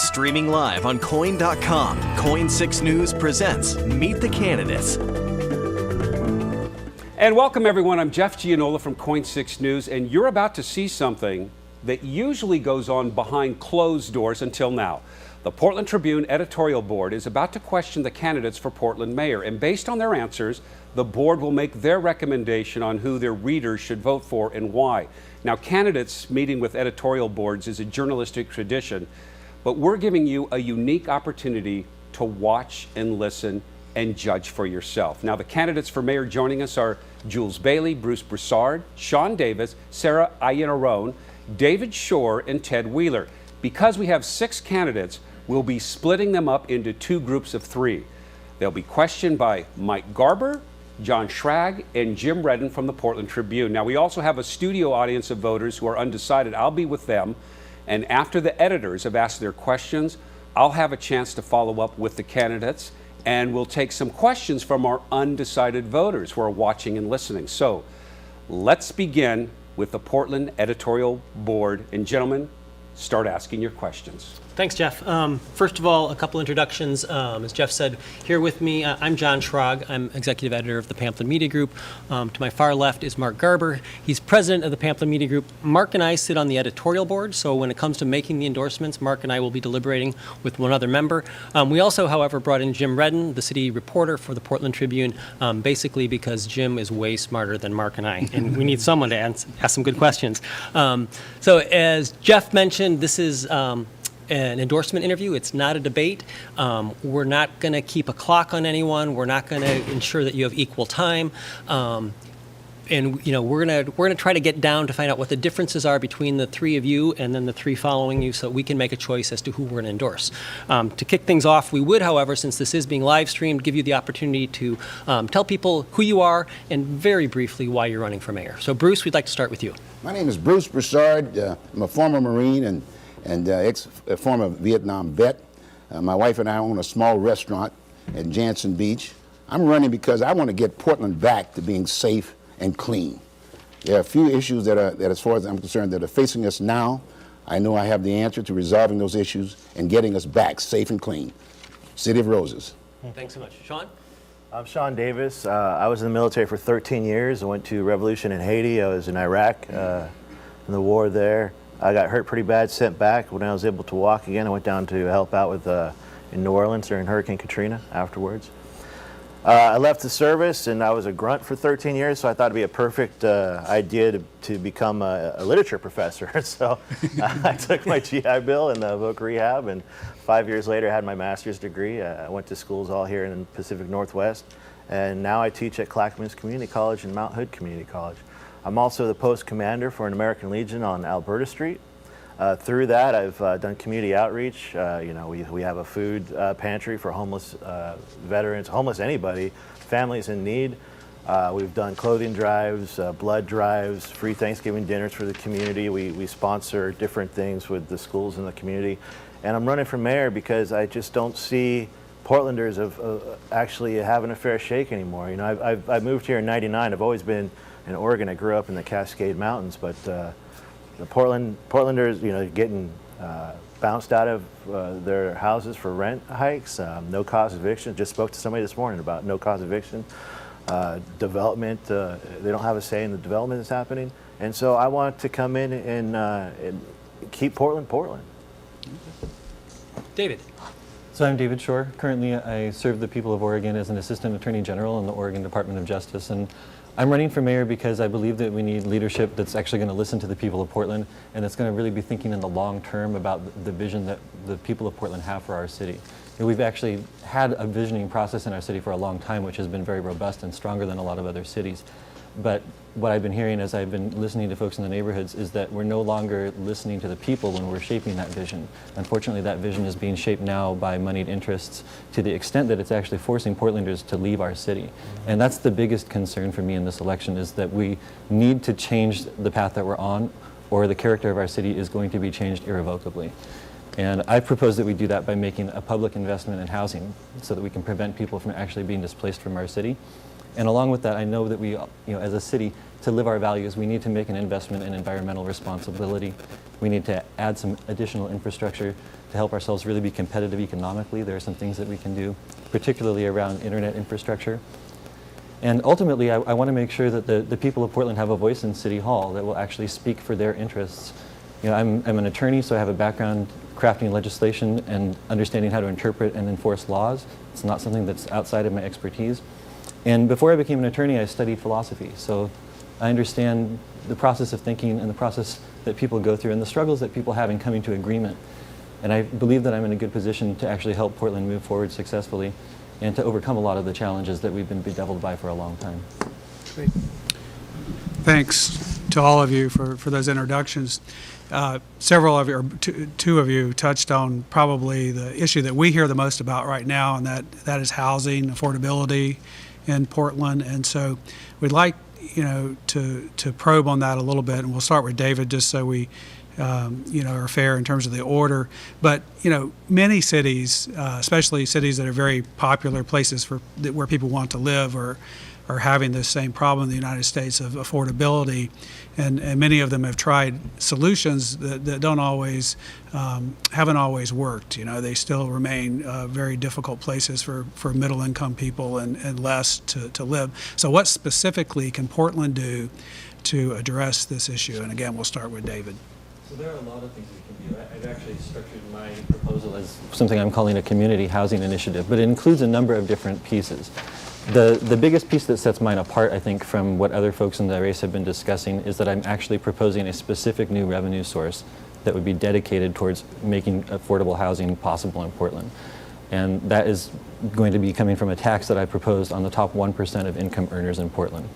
Streaming live on KOIN.com, KOIN 6 News presents Meet the Candidates. And welcome everyone, I'm Jeff Gianola from KOIN 6 News, and you're about to see something that usually goes on behind closed doors until now. The Portland Tribune editorial board is about to question the candidates for Portland mayor, and based on their answers, the board will make their recommendation on who their readers should vote for and why. Now, candidates meeting with editorial boards is a journalistic tradition, but we're giving you a unique opportunity to watch and listen and judge for yourself. Now, the candidates for mayor joining us are Jules Bailey, Bruce Broussard, Sean Davis, Sarah Iannarone, David Shore, and Ted Wheeler. Because we have 6 candidates, we'll be splitting them up into 2 groups of 3. They'll be questioned by Mike Garber, John Schrag, and Jim Redden from the Portland Tribune. Now, we also have a studio audience of voters who are undecided. I'll be with them, and after the editors have asked their questions, I'll have a chance to follow up with the candidates, and we'll take some questions from our undecided voters who are watching and listening. So let's begin with the Portland editorial board. And gentlemen, start asking your questions. Thanks, Jeff. First of all, a couple introductions. As Jeff said, here with me, I'm John Schrag. I'm executive editor of the Pamphlet Media Group. To my far left is Mark Garber. He's president of the Pamphlet Media Group. Mark and I sit on the editorial board, so when it comes to making the endorsements, Mark and I will be deliberating with one other member. We also, however, brought in Jim Redden, the city reporter for the Portland Tribune, basically because Jim is way smarter than Mark and I, and we need someone to ask some good questions. So as Jeff mentioned, this is an endorsement interview. It's not a debate. We're not going to keep a clock on anyone. We're not going to ensure that you have equal time. And you know, we're gonna try to get down to find out what the differences are between the 3 of you and then the 3 following you, so we can make a choice as to who we're going to endorse. To kick things off, we would, however, since this is being live streamed, give you the opportunity to tell people who you are and very briefly why you're running for mayor. So, Bruce, we'd like to start with you. My name is Bruce Broussard. I'm a former Marine and former Vietnam vet. My wife and I own a small restaurant in Jansen Beach. I'm running because I want to get Portland back to being safe and clean. There are a few issues that as far as I'm concerned, that are facing us now. I know I have the answer to resolving those issues and getting us back safe and clean. City of Roses. Thanks so much. Sean? I'm Sean Davis. I was in the military for 13 years. I went to revolution in Haiti. I was in Iraq in the war there. I got hurt pretty bad, sent back. When I was able to walk again, I went down to help out with in New Orleans during Hurricane Katrina afterwards. I left the service and I was a grunt for 13 years, so I thought it'd be a perfect idea to become a literature professor. So I took my GI Bill and the book rehab, and 5 years later I had my master's degree. I went to schools all here in the Pacific Northwest, and now I teach at Clackamas Community College and Mount Hood Community College. I'm also the post commander for an American Legion on Alberta Street. Through that, I've done community outreach. You know, we have a food pantry for homeless veterans, homeless anybody, families in need. We've done clothing drives, blood drives, free Thanksgiving dinners for the community. We sponsor different things with the schools in the community. And I'm running for mayor because I just don't see Portlanders actually having a fair shake anymore. You know, I moved here in '99. I've always been in Oregon. I grew up in the Cascade Mountains, but the Portlanders, you know, getting bounced out of their houses for rent hikes, no cause eviction. Just spoke to somebody this morning about no cause eviction. Development, they don't have a say in the development that's happening. And so I want to come in and keep Portland, Portland. David. So I'm David Shore. Currently I serve the people of Oregon as an Assistant Attorney General in the Oregon Department of Justice. And I'm running for mayor because I believe that we need leadership that's actually going to listen to the people of Portland, and that's going to really be thinking in the long term about the vision that the people of Portland have for our city. You know, we've actually had a visioning process in our city for a long time, which has been very robust and stronger than a lot of other cities. But what I've been hearing as I've been listening to folks in the neighborhoods is that we're no longer listening to the people when we're shaping that vision. Unfortunately, that vision is being shaped now by moneyed interests to the extent that it's actually forcing Portlanders to leave our city. And that's the biggest concern for me in this election, is that we need to change the path that we're on, or the character of our city is going to be changed irrevocably. And I propose that we do that by making a public investment in housing so that we can prevent people from actually being displaced from our city. And along with that, I know that we, as a city, to live our values, we need to make an investment in environmental responsibility. We need to add some additional infrastructure to help ourselves really be competitive economically. There are some things that we can do, particularly around internet infrastructure. And ultimately, I want to make sure that the people of Portland have a voice in City Hall that will actually speak for their interests. You know, I'm an attorney, so I have a background crafting legislation and understanding how to interpret and enforce laws. It's not something that's outside of my expertise. And before I became an attorney, I studied philosophy. So I understand the process of thinking and the process that people go through and the struggles that people have in coming to agreement. And I believe that I'm in a good position to actually help Portland move forward successfully and to overcome a lot of the challenges that we've been bedeviled by for a long time. Great. Thanks to all of you for those introductions. Several of you, or two of you, touched on probably the issue that we hear the most about right now, and that is housing affordability in Portland. And so we'd like, to probe on that a little bit, and we'll start with David just so we are fair in terms of the order. But, many cities, especially cities that are very popular places where people want to live, are having this same problem in the United States of affordability. And many of them have tried solutions that don't always, haven't always worked. They still remain very difficult places for middle-income people and less to live. So what specifically can Portland do to address this issue? And again, we'll start with David. So there are a lot of things we can do. I've actually structured my proposal as something I'm calling a community housing initiative, but it includes a number of different pieces. The biggest piece that sets mine apart, I think, from what other folks in the race have been discussing is that I'm actually proposing a specific new revenue source that would be dedicated towards making affordable housing possible in Portland. And that is going to be coming from a tax that I proposed on the top 1% of income earners in Portland.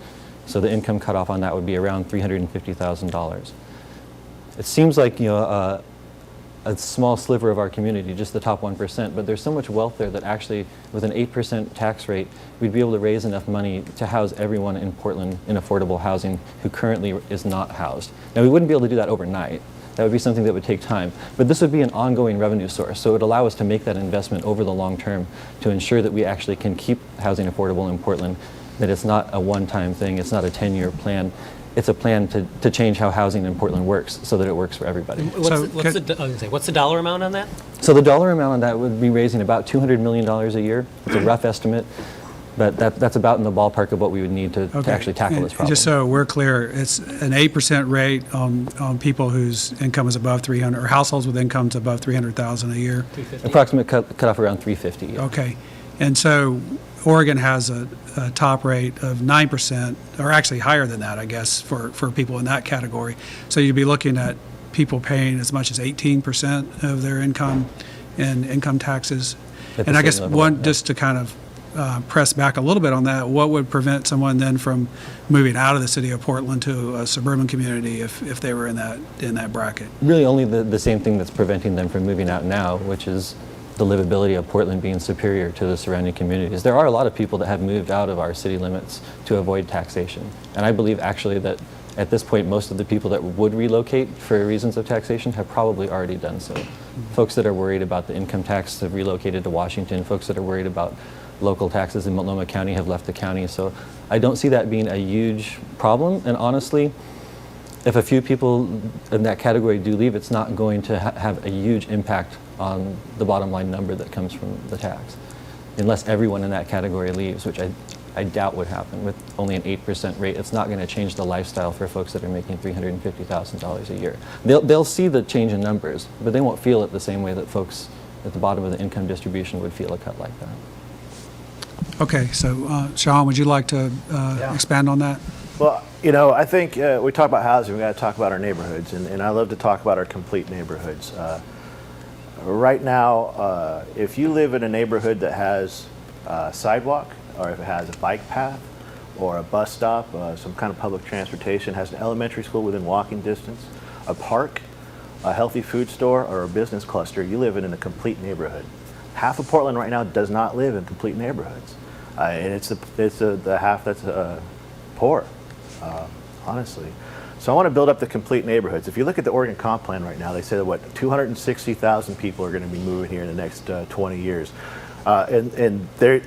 So the income cutoff on that would be around $350,000. It seems like a small sliver of our community, just the top 1%, but there's so much wealth there that actually with an 8% tax rate, we'd be able to raise enough money to house everyone in Portland in affordable housing who currently is not housed. Now, we wouldn't be able to do that overnight. That would be something that would take time, but this would be an ongoing revenue source, so it would allow us to make that investment over the long term to ensure that we actually can keep housing affordable in Portland, that it's not a one-time thing, it's not a 10-year plan. It's a plan to change how housing in Portland works so that it works for everybody. What's the dollar amount on that? So the dollar amount on that would be raising about $200 million a year. It's a rough estimate, but that's about in the ballpark of what we would need to actually tackle this problem. Just so we're clear, it's an 8% rate on people whose income is above 300, or households with incomes above 300,000 a year. Approximate cutoff around 350. Yeah. Okay, and so Oregon has a top rate of 9%, or actually higher than that, I guess, for people in that category. So you'd be looking at people paying as much as 18% of their income in income taxes. And I guess just to kind of press back a little bit on that, what would prevent someone then from moving out of the city of Portland to a suburban community if they were in that bracket? Really only the same thing that's preventing them from moving out now, which is the livability of Portland being superior to the surrounding communities. There are a lot of people that have moved out of our city limits to avoid taxation. And I believe actually that at this point, most of the people that would relocate for reasons of taxation have probably already done so. Folks that are worried about the income tax have relocated to Washington. Folks that are worried about local taxes in Multnomah County have left the county. So I don't see that being a huge problem. And honestly, if a few people in that category do leave, it's not going to have a huge impact on the bottom line number that comes from the tax, unless everyone in that category leaves, which I doubt would happen. With only an 8% rate, it's not going to change the lifestyle for folks that are making $350,000 a year. They'll see the change in numbers, but they won't feel it the same way that folks at the bottom of the income distribution would feel a cut like that. Okay, so Sean, would you like to expand on that? Well, I think we talk about housing, we got to talk about our neighborhoods, and I love to talk about our complete neighborhoods. Right now, if you live in a neighborhood that has a sidewalk, or if it has a bike path, or a bus stop, some kind of public transportation, has an elementary school within walking distance, a park, a healthy food store, or a business cluster, you live in a complete neighborhood. Half of Portland right now does not live in complete neighborhoods, and it's the half that's poor, honestly. So I want to build up the complete neighborhoods. If you look at the Oregon Comp Plan right now, they say that 260,000 people are going to be moving here in the next 20 years, and the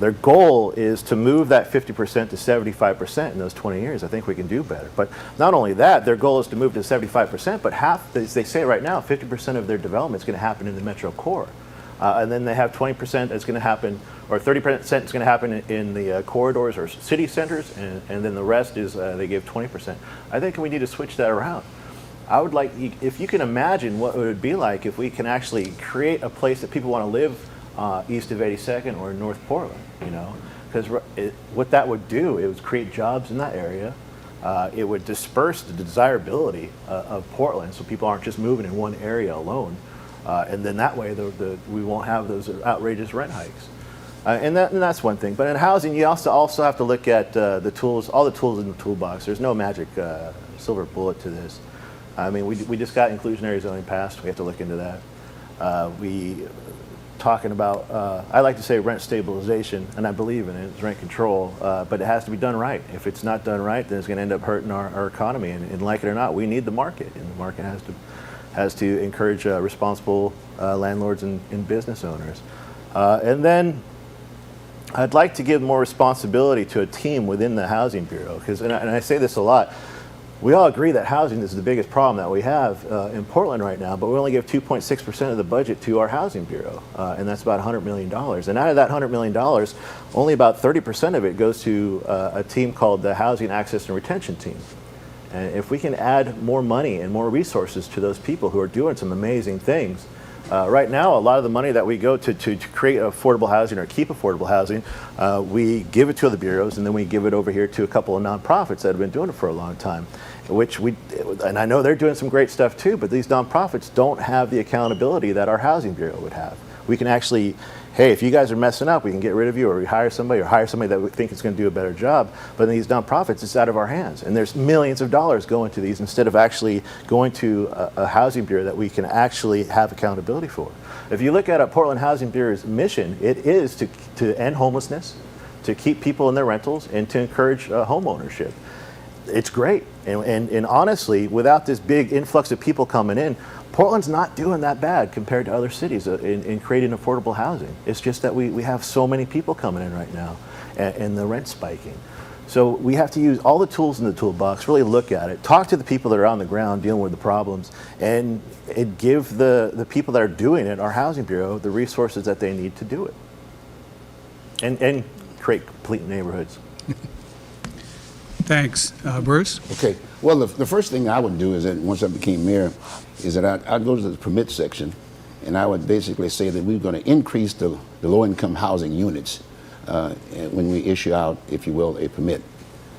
Their goal is to move that 50% to 75% in those 20 years. I think we can do better. But not only that, their goal is to move to 75%, but half, as they say right now, 50% of their development is going to happen in the metro core. And then they have 20% that's going to happen, or 30% is going to happen in the corridors or city centers, and then the rest is they give 20%. I think we need to switch that around. I would like, if you can imagine what it would be like if we can actually create a place that people want to live east of 82nd or North Portland, you know, because what that would do, it would create jobs in that area. It would disperse the desirability of Portland, so people aren't just moving in one area alone. And then that way, we won't have those outrageous rent hikes. And that's one thing. But in housing, you also have to look at the tools, all the tools in the toolbox. There's no magic silver bullet to this. I mean, we just got inclusionary zoning passed. We have to look into that. Talking about, I like to say rent stabilization, and I believe in it. It's rent control, but it has to be done right. If it's not done right, then it's going to end up hurting our economy. And like it or not, we need the market, and the market has to encourage responsible landlords and business owners. And then I'd like to give more responsibility to a team within the Housing Bureau, because, and I say this a lot, we all agree that housing is the biggest problem that we have in Portland right now, but we only give 2.6% of the budget to our Housing Bureau, and that's about $100 million. And out of that $100 million, only about 30% of it goes to a team called the Housing Access and Retention Team. And if we can add more money and more resources to those people who are doing some amazing things, right now, a lot of the money that we go to create affordable housing or keep affordable housing, we give it to the bureaus, and then we give it over here to a couple of nonprofits that have been doing it for a long time, and I know they're doing some great stuff too, but these nonprofits don't have the accountability that our Housing Bureau would have. We can actually, hey, if you guys are messing up, we can get rid of you, or we hire somebody that we think is going to do a better job. But in these nonprofits, it's out of our hands. And there's millions of dollars going to these instead of actually going to a Housing Bureau that we can actually have accountability for. If you look at a Portland Housing Bureau's mission, it is to end homelessness, to keep people in their rentals, and to encourage home ownership. It's great. And honestly, without this big influx of people coming in, Portland's not doing that bad compared to other cities in creating affordable housing. It's just that we have so many people coming in right now, and the rent spiking. So we have to use all the tools in the toolbox, really look at it, talk to the people that are on the ground dealing with the problems, and give the people that are doing it, our Housing Bureau, the resources that they need to do it. And create complete neighborhoods. Thanks. Bruce? Okay. Well, the first thing I would do is that once I became mayor, is that I'd go to the permit section, and I would basically say that we're going to increase the low-income housing units when we issue out, if you will, a permit.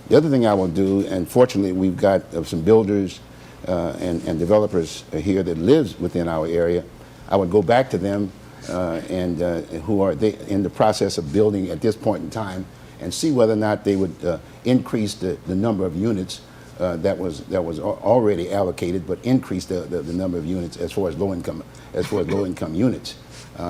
The other thing I will do, and fortunately we've got some builders and developers here that lives within our area, I would go back to them and who are in the process of building at this point in time, and see whether or not they would increase the number of units that was already allocated, but increase the number of units as far as low income units.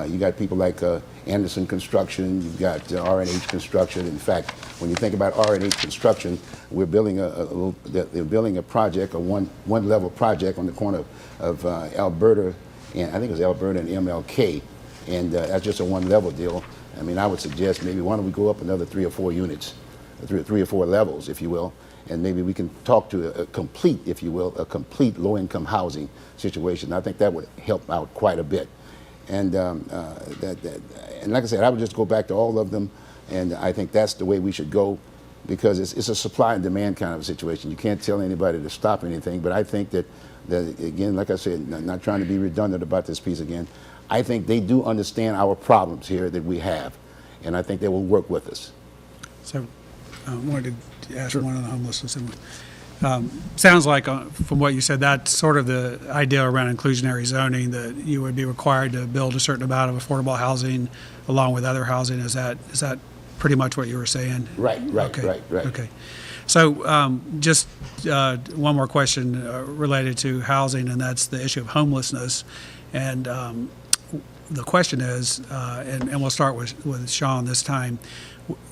You got people like Anderson Construction, you've got R&H Construction. In fact, when you think about R&H Construction, we're building they're building a project, a one level project on the corner of Alberta, and I think it was Alberta and MLK, and that's just a one level deal. I mean, I would suggest maybe why don't we go up another 3 or 4 units, three or four levels, if you will, and maybe we can talk to a complete, if you will, a complete low-income housing situation. I think that would help out quite a bit. And and like I said, I would just go back to all of them, and I think that's the way we should go, because it's a supply and demand kind of a situation. You can't tell anybody to stop anything, but I think that again, like I said, not trying to be redundant about this piece again, I think they do understand our problems here that we have, and I think they will work with us. So I wanted to ask one on the homelessness. Sounds like from what you said, that's sort of the idea around inclusionary zoning, that you would be required to build a certain amount of affordable housing along with other housing. Is that pretty much what you were saying? Right. Okay. So just one more question related to housing, and that's the issue of homelessness. And the question is, and we'll start with Sean this time,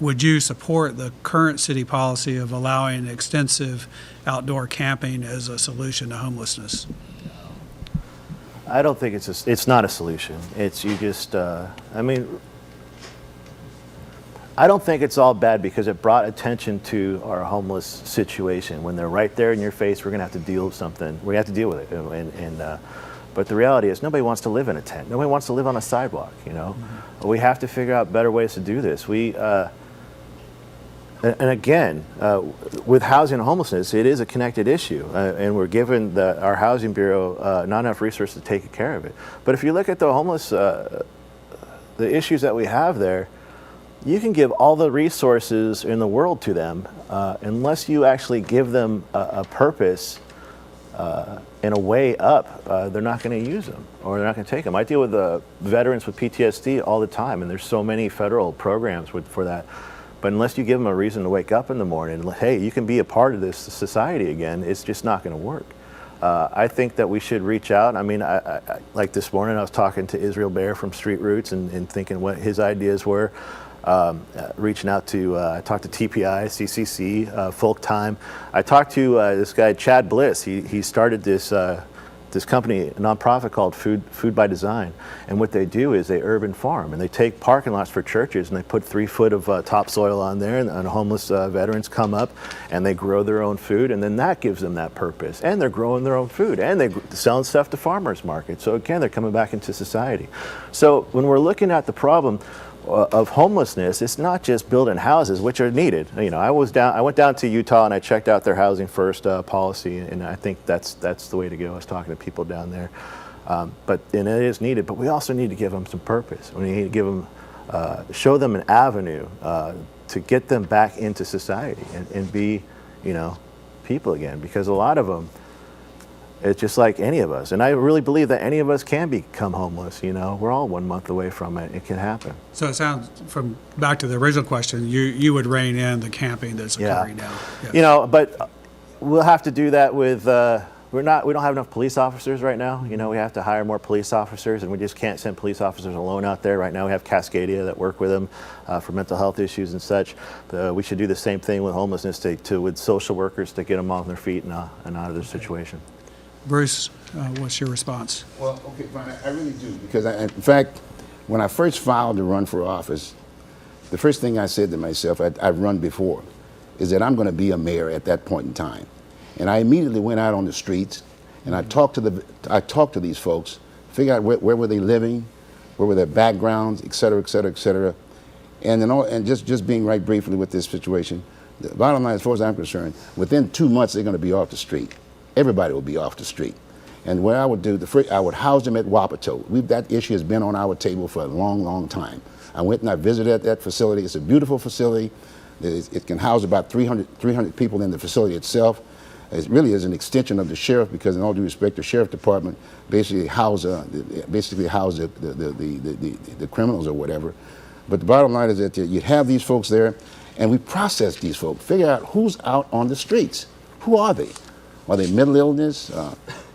would you support the current city policy of allowing extensive outdoor camping as a solution to homelessness? I don't think it's not a solution. It's you just, I I don't think it's all bad because it brought attention to our homeless situation. When they're right there in your face, we're going to have to deal with something. We have to deal with it. But the reality is nobody wants to live in a tent. Nobody wants to live on a sidewalk, you know. Mm-hmm. We have to figure out better ways to do this. And again, with housing and homelessness, it is a connected issue, and we're giving our Housing Bureau not enough resources to take care of it. But if you look at the homeless, the issues that we have there, you can give all the resources in the world to them, unless you actually give them a purpose and a way up, they're not going to use them, or they're not going to take them. I deal with veterans with PTSD all the time, and there's so many federal programs for that. But unless you give them a reason to wake up in the morning, hey, you can be a part of this society again, it's just not going to work. I think that we should reach out. I mean, I like this morning, I was talking to Israel Baer from Street Roots and thinking what his ideas were. Reaching out to, I talked to TPI, CCC, Folk Time. I talked to this guy, Chad Bliss. He started this company, a nonprofit called Food by Design. And what they do is they urban farm, and they take parking lots for churches and they put 3 foot of topsoil on there, and homeless veterans come up and they grow their own food, and then that gives them that purpose. And they're growing their own food, and they're selling stuff to farmers markets. So again, they're coming back into society. So when we're looking at the problem of homelessness, it's not just building houses, which are needed. You know, I went down to Utah and I checked out their housing first policy, and I think that's the way to go. I was talking to people down there, and it is needed. But we also need to give them some purpose. We need to give them, show them an avenue to get them back into society and be, you know, people again. Because a lot of them, it's just like any of us. And I really believe that any of us can become homeless, you know. We're all 1 month away from it. It can happen. So it sounds, from back to the original question, you would rein in the camping that's occurring now. Yes. You know, but we'll have to do that with, we don't have enough police officers right now. You know, we have to hire more police officers, and we just can't send police officers alone out there. Right now we have Cascadia that work with them for mental health issues and such. We should do the same thing with homelessness with social workers to get them off their feet and out of their situation. Bruce, what's your response? Well, okay, fine, I really do, because in fact, when I first filed to run for office, the first thing I said to myself, I've run before, is that I'm going to be a mayor at that point in time. And I immediately went out on the streets, and I talked to these folks, figure out where were they living, where were their backgrounds, et cetera, et cetera, et cetera. And just being right briefly with this situation, the bottom line, as far as I'm concerned, within 2 months, they're going to be off the street. Everybody will be off the street. And what I would do, I would house them at Wapato. That issue has been on our table for a long, long time. I went and I visited that facility. It's a beautiful facility. It can house about 300 people in the facility itself. It really is an extension of the sheriff, because in all due respect, the sheriff department basically house the criminals or whatever. But the bottom line is that you have these folks there, and we process these folks, figure out who's out on the streets. Who are they? Are they mental illness?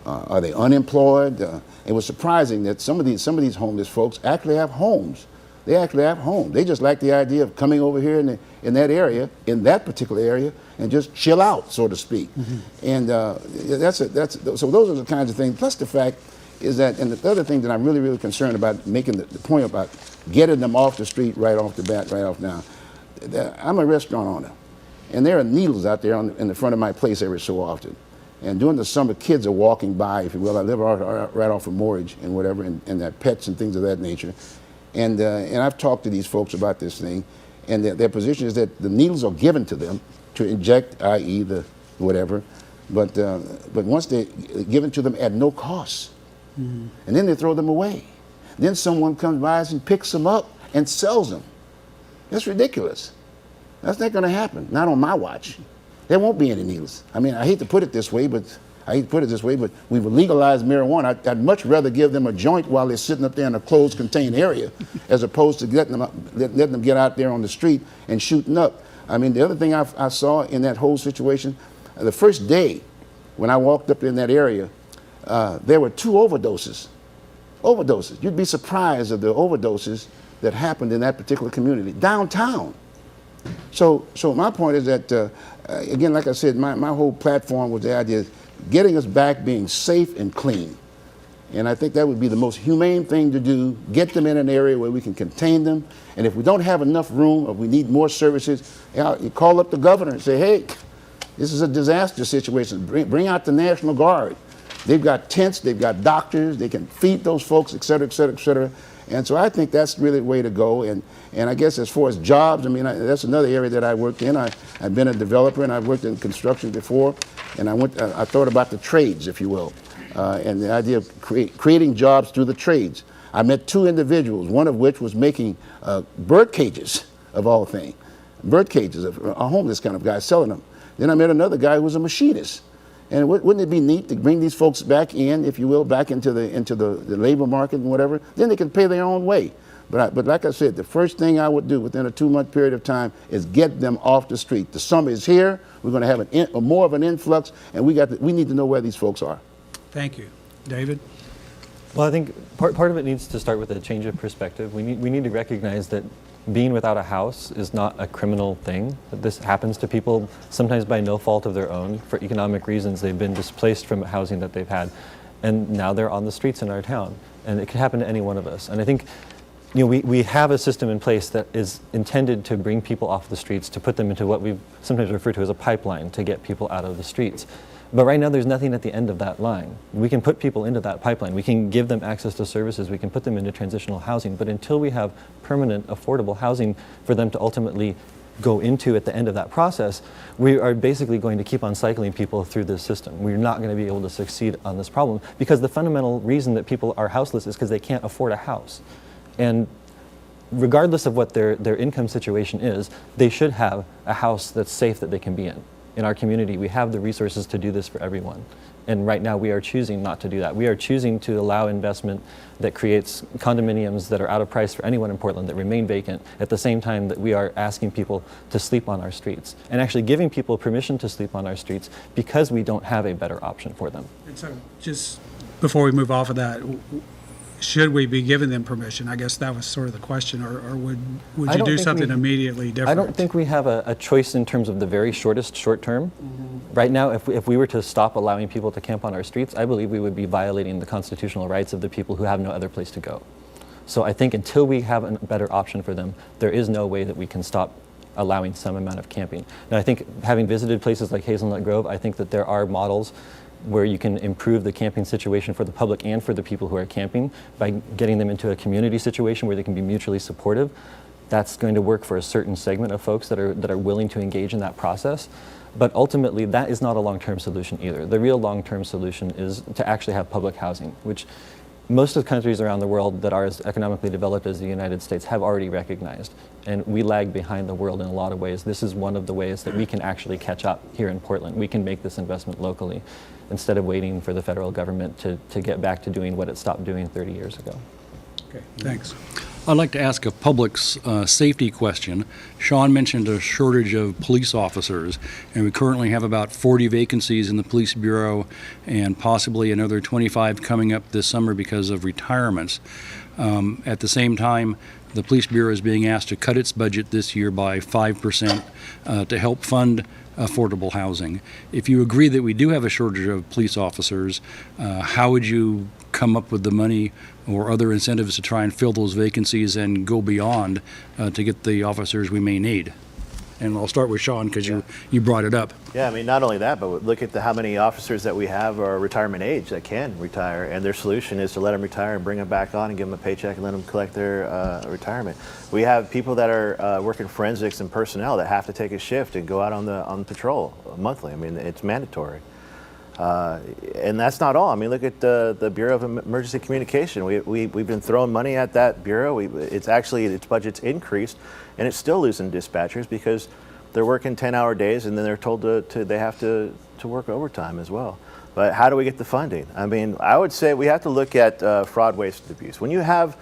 Are they unemployed? It was surprising that some of these homeless folks actually have homes. They actually have homes. They just like the idea of coming over here in that area, in that particular area, and just chill out, so to speak. Mm-hmm. And so those are the kinds of things. Plus the fact is that, and the other thing that I'm really, really concerned about, making the point about getting them off the street right off the bat, right off now. I'm a restaurant owner, and there are needles out there in the front of my place every so often. And during the summer, kids are walking by, if you will. I live right off of Morridge and whatever, and their pets and things of that nature. And I've talked to these folks about this thing, and their position is that the needles are given to them to inject, i.e. the whatever, but once they're given to them at no cost, mm-hmm. and then they throw them away. Then someone comes by and picks them up and sells them. That's ridiculous. That's not going to happen, not on my watch. There won't be any needles. I mean, I hate to put it this way, but we've legalized marijuana. I'd much rather give them a joint while they're sitting up there in a closed, contained area, as opposed to letting them get out there on the street and shooting up. I mean, the other thing I saw in that whole situation, the first day when I walked up in that area, there were 2 overdoses. Overdoses. You'd be surprised at the overdoses that happened in that particular community, downtown. So my point is that, again, like I said, my whole platform was the idea of getting us back being safe and clean. And I think that would be the most humane thing to do, get them in an area where we can contain them. And if we don't have enough room or we need more services, you call up the governor and say, hey, this is a disaster situation. Bring out the National Guard. They've got tents, they've got doctors, they can feed those folks, et cetera, et cetera, et cetera. And so I think that's really the way to go. And I guess as far as jobs, I mean, that's another area that I worked in. I've been a developer and I've worked in construction before. And I thought about the trades, if you will. And the idea of creating jobs through the trades. I met two individuals, one of which was making bird cages, of all things. Bird cages, a homeless kind of guy selling them. Then I met another guy who was a machinist. And wouldn't it be neat to bring these folks back in, if you will, back into the labor market and whatever? Then they can pay their own way. But like I said, the first thing I would do within a 2-month period of time is get them off the street. The summer is here. We're going to have more of an influx, and we need to know where these folks are. Thank you. David? Well, I think part of it needs to start with a change of perspective. We need to recognize that being without a house is not a criminal thing. That this happens to people sometimes by no fault of their own. For economic reasons, they've been displaced from housing that they've had, and now they're on the streets in our town. And it could happen to any one of us. And I think, we have a system in place that is intended to bring people off the streets, to put them into what we sometimes refer to as a pipeline to get people out of the streets. But right now, there's nothing at the end of that line. We can put people into that pipeline. We can give them access to services. We can put them into transitional housing. But until we have permanent, affordable housing for them to ultimately go into at the end of that process, we are basically going to keep on cycling people through this system. We're not going to be able to succeed on this problem, because the fundamental reason that people are houseless is because they can't afford a house. And regardless of what their income situation is, they should have a house that's safe that they can be in. In our community, we have the resources to do this for everyone. And right now, we are choosing not to do that. We are choosing to allow investment that creates condominiums that are out of price for anyone in Portland, that remain vacant, at the same time that we are asking people to sleep on our streets, and actually giving people permission to sleep on our streets because we don't have a better option for them. And so, just before we move off of that, should we be giving them permission? I guess that was sort of the question, or would you do something immediately different? I don't think we have a choice in terms of the very short term. Right now, if we were to stop allowing people to camp on our streets, I believe we would be violating the constitutional rights of the people who have no other place to go. So I think until we have a better option for them, there is no way that we can stop allowing some amount of camping. Now, I think, having visited places like Hazelnut Grove, I think that there are models where you can improve the camping situation for the public and for the people who are camping by getting them into a community situation where they can be mutually supportive. That's going to work for a certain segment of folks that are willing to engage in that process. But ultimately, that is not a long-term solution either. The real long-term solution is to actually have public housing, which most of the countries around the world that are as economically developed as the United States have already recognized. And we lag behind the world in a lot of ways. This is one of the ways that we can actually catch up here in Portland. We can make this investment locally instead of waiting for the federal government to get back to doing what it stopped doing 30 years ago. Okay, thanks. I'd like to ask a public safety question. Sean mentioned a shortage of police officers, and we currently have about 40 vacancies in the police bureau and possibly another 25 coming up this summer because of retirements. At the same time, the police bureau is being asked to cut its budget this year by 5% to help fund affordable housing. If you agree that we do have a shortage of police officers, how would you come up with the money or other incentives to try and fill those vacancies and go beyond to get the officers we may need? And I'll start with Sean, because you brought it up. Yeah, I mean, not only that, but look at how many officers that we have are retirement age that can retire, and their solution is to let them retire and bring them back on and give them a paycheck and let them collect their retirement. We have people that are working forensics and personnel that have to take a shift and go out on patrol monthly. I mean, it's mandatory. And that's not all. I mean, look at the Bureau of Emergency Communication. We've been throwing money at that bureau. Its budget's increased, and it's still losing dispatchers because they're working 10-hour days, and then they're told they have to work overtime as well. But how do we get the funding? I mean, I would say we have to look at fraud, waste, and abuse. When you have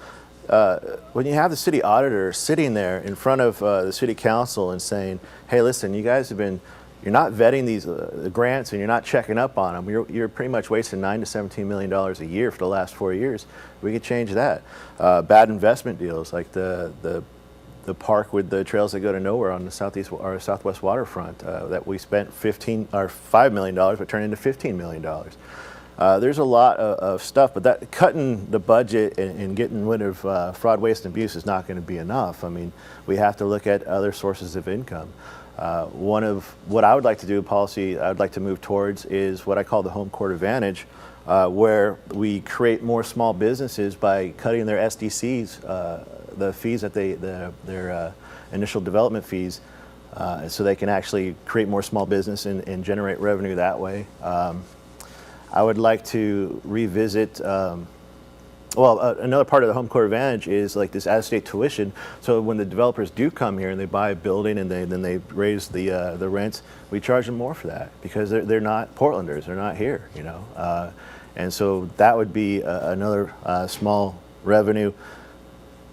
the city auditor sitting there in front of the city council and saying, "Hey, listen, you guys you're not vetting these grants, and you're not checking up on them. You're pretty much wasting $9 to $17 million a year for the last 4 years." We could change that. Bad investment deals like the park with the trails that go to nowhere on the southwest waterfront that we spent $5 million but turned into $15 million. There's a lot of stuff, but that cutting the budget and getting rid of fraud, waste, and abuse is not going to be enough. I mean, we have to look at other sources of income. One of what I would like to do, a policy I would like to move towards, is what I call the home court advantage, where we create more small businesses by cutting their SDCs, the fees that their initial development fees, so they can actually create more small business and generate revenue that way. I would like to revisit, another part of the home court advantage is like this out-of-state tuition. So when the developers do come here and they buy a building and then they raise the rents, we charge them more for that because they're not Portlanders, they're not here, you know. And so that would be another small revenue.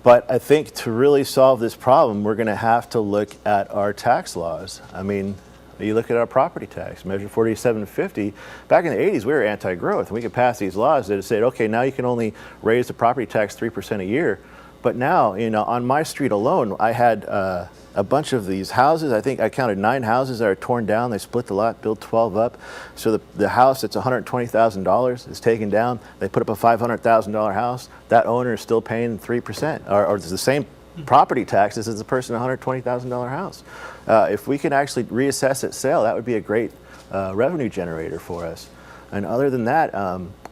But I think to really solve this problem, we're going to have to look at our tax laws. I mean, you look at our property tax, Measure 4750. Back in the 80s, we were anti-growth. We could pass these laws that said, okay, now you can only raise the property tax 3% a year. But now, you know, on my street alone, I had a bunch of these houses. I think I counted 9 houses that are torn down. They split the lot, built 12 up. So the house that's $120,000 is taken down. They put up a $500,000 house. That owner is still paying 3%, or it's the same property taxes as the person in a $120,000 house. If we can actually reassess at sale, that would be a great revenue generator for us. And other than that,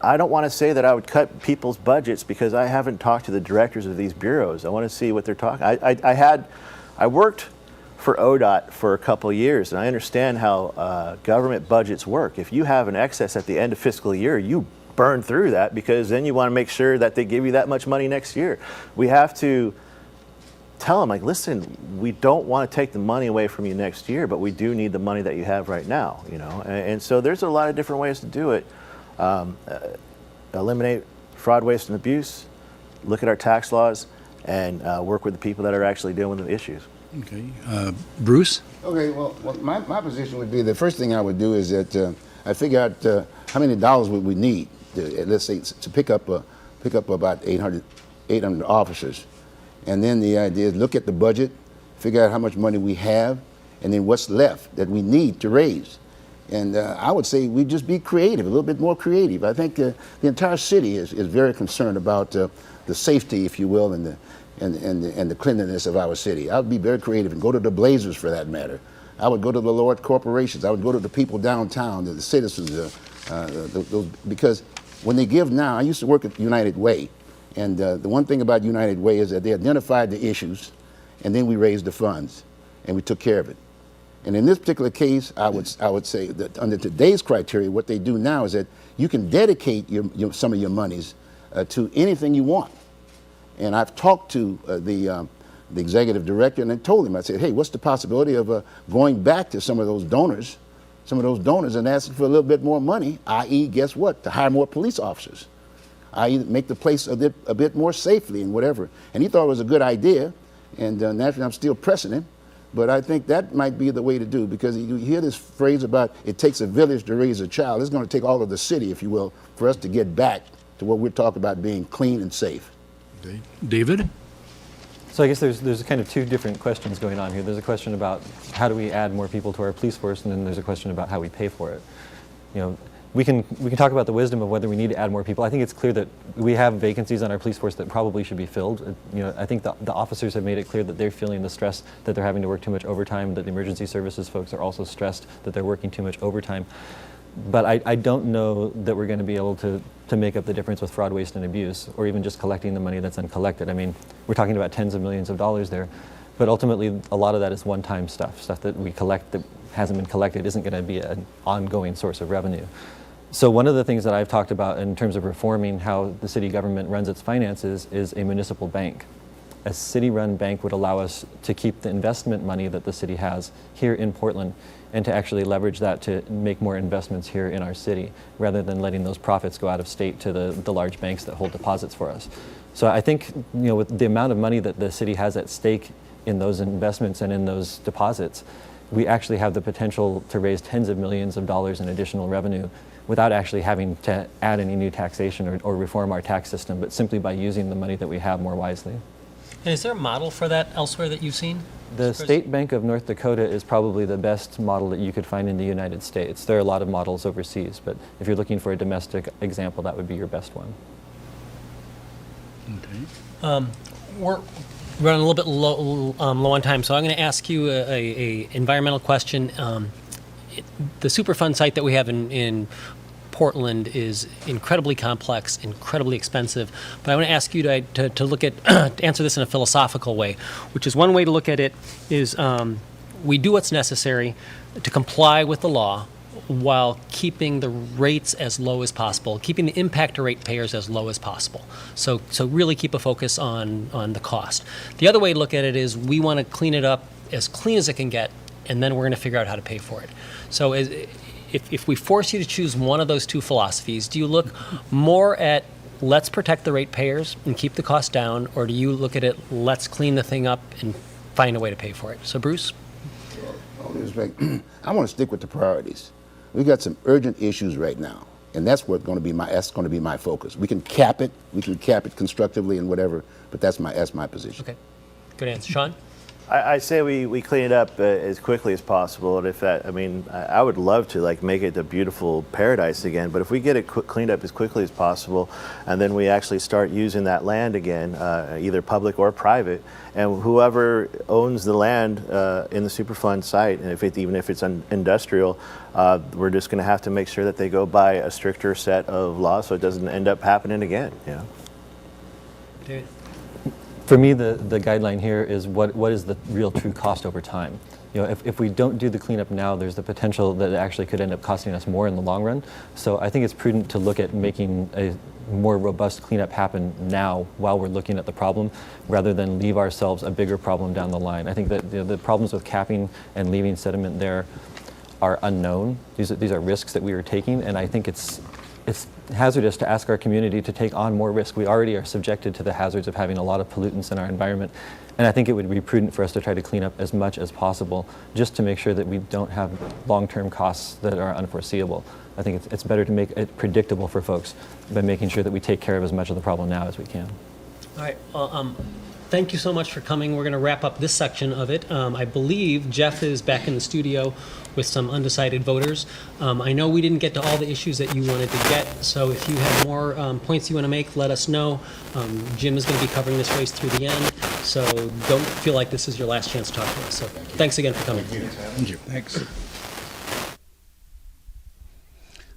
I don't want to say that I would cut people's budgets because I haven't talked to the directors of these bureaus. I want to see what they're talking. I worked for ODOT for a couple of years, and I understand how government budgets work. If you have an excess at the end of fiscal year, you burn through that because then you want to make sure that they give you that much money next year. We have to tell them, like, listen, we don't want to take the money away from you next year, but we do need the money that you have right now, you know. And so there's a lot of different ways to do it. Eliminate fraud, waste, and abuse, look at our tax laws, and work with the people that are actually dealing with the issues. Okay. Bruce? Okay, well my position would be the first thing I would do is that I figure out how many dollars would we need, let's say, to pick up about 800 officers. And then the idea is look at the budget, figure out how much money we have, and then what's left that we need to raise. And I would say we just be creative, a little bit more creative. I think the entire city is very concerned about the safety, if you will, and the cleanliness of our city. I would be very creative and go to the Blazers for that matter. I would go to the large corporations. I would go to the people downtown, the citizens, those, because when they give now, I used to work at United Way. And the one thing about United Way is that they identified the issues, and then we raised the funds, and we took care of it. And in this particular case, I would say that under today's criteria, what they do now is that you can dedicate some of your monies to anything you want. And I've talked to the executive director, and I told him, I said, hey, what's the possibility of going back to some of those donors and asking for a little bit more money, i.e., guess what, to hire more police officers. I make the place a bit more safely and whatever. And he thought it was a good idea, and naturally I'm still pressing him, but I think that might be the way to do, because you hear this phrase about it takes a village to raise a child. It's going to take all of the city, if you will, for us to get back to what we're talking about being clean and safe. Okay. David? So I guess there's kind of 2 different questions going on here. There's a question about how do we add more people to our police force, and then there's a question about how we pay for it. You know, we can talk about the wisdom of whether we need to add more people. I think it's clear that we have vacancies on our police force that probably should be filled. You know, I think the officers have made it clear that they're feeling the stress that they're having to work too much overtime, that the emergency services folks are also stressed that they're working too much overtime. But I don't know that we're going to be able to make up the difference with fraud, waste, and abuse, or even just collecting the money that's uncollected. I mean, we're talking about tens of millions of dollars there, but ultimately a lot of that is one-time stuff that we collect that hasn't been collected isn't going to be an ongoing source of revenue. So one of the things that I've talked about in terms of reforming how the city government runs its finances is a municipal bank. A city-run bank would allow us to keep the investment money that the city has here in Portland and to actually leverage that to make more investments here in our city rather than letting those profits go out of state to the large banks that hold deposits for us. So I think, you know, with the amount of money that the city has at stake in those investments and in those deposits, we actually have the potential to raise tens of millions of dollars in additional revenue without actually having to add any new taxation or reform our tax system, but simply by using the money that we have more wisely. And is there a model for that elsewhere that you've seen? The State Bank of North Dakota is probably the best model that you could find in the United States. There are a lot of models overseas, but if you're looking for a domestic example, that would be your best one. Okay. We're running a little bit low on time, so I'm going to ask you a environmental question. The Superfund site that we have in Portland is incredibly complex, incredibly expensive, but I want to ask you to look at, to answer this in a philosophical way, which is one way to look at it is we do what's necessary to comply with the law while keeping the rates as low as possible, keeping the impact to ratepayers as low as possible. So really keep a focus on the cost. The other way to look at it is we want to clean it up as clean as it can get, and then we're going to figure out how to pay for it. So if we force you to choose one of those two philosophies, do you look more at let's protect the ratepayers and keep the cost down, or do you look at it let's clean the thing up and find a way to pay for it? So Bruce? All due respect, I want to stick with the priorities. We've got some urgent issues right now, and that's going to be my focus. We can cap it constructively and whatever, but that's my position. Okay, good answer. Sean? I say we clean it up as quickly as possible, and if that, I mean, I would love to like make it a beautiful paradise again. But if we get it cleaned up as quickly as possible, and then we actually start using that land again, either public or private, and whoever owns the land in the Superfund site, and even if it's industrial, we're just going to have to make sure that they go by a stricter set of laws so it doesn't end up happening again. Yeah. David? For me, the guideline here is what is the real true cost over time. You know, if we don't do the cleanup now, there's the potential that it actually could end up costing us more in the long run. So I think it's prudent to look at making a more robust cleanup happen now while we're looking at the problem, rather than leave ourselves a bigger problem down the line. I think that the problems with capping and leaving sediment there are unknown. These are risks that we are taking, and I think it's hazardous to ask our community to take on more risk. We already are subjected to the hazards of having a lot of pollutants in our environment, and I think it would be prudent for us to try to clean up as much as possible just to make sure that we don't have long-term costs that are unforeseeable. I think it's better to make it predictable for folks by making sure that we take care of as much of the problem now as we can. All right. Well, thank you so much for coming. We're going to wrap up this section of it. I believe Jeff is back in the studio with some undecided voters. I know we didn't get to all the issues that you wanted to get, so if you have more points you want to make, let us know. Jim is going to be covering this race through the end, so don't feel like this is your last chance to talk to us. So thanks again for coming. Thank you. Thanks.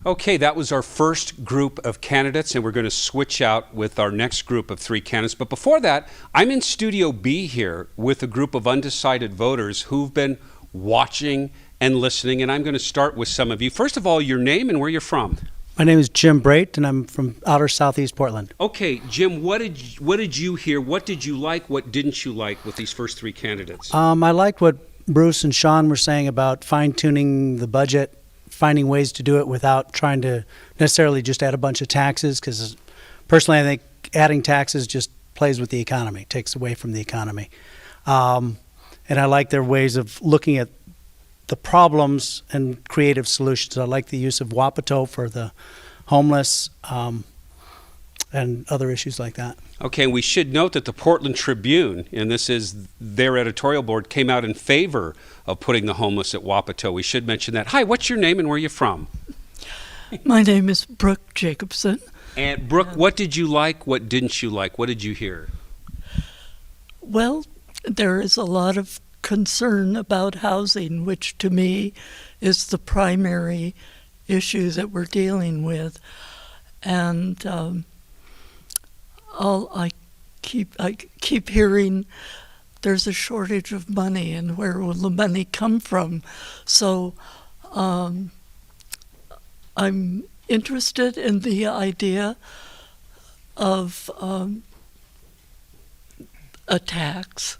Okay, that was our first group of candidates, and we're going to switch out with our next group of 3 candidates. But before that, I'm in Studio B here with a group of undecided voters who've been watching and listening, and I'm going to start with some of you. First of all, your name and where you're from. My name is Jim Brait, and I'm from outer southeast Portland. Okay, Jim, what did you hear? What did you like? What didn't you like with these first 3 candidates? I liked what Bruce and Sean were saying about fine-tuning the budget, finding ways to do it without trying to necessarily just add a bunch of taxes, because personally I think adding taxes just plays with the economy, takes away from the economy. And I like their ways of looking at the problems and creative solutions. I like the use of Wapato for the homeless and other issues like that. Okay, we should note that the Portland Tribune, and this is their editorial board, came out in favor of putting the homeless at Wapato. We should mention that. Hi, what's your name and where are you from? My name is Brooke Jacobson. And Brooke, what did you like? What didn't you like? What did you hear? Well, there is a lot of concern about housing, which to me is the primary issue that we're dealing with. And I keep hearing there's a shortage of money, and where will the money come from? So I'm interested in the idea of a tax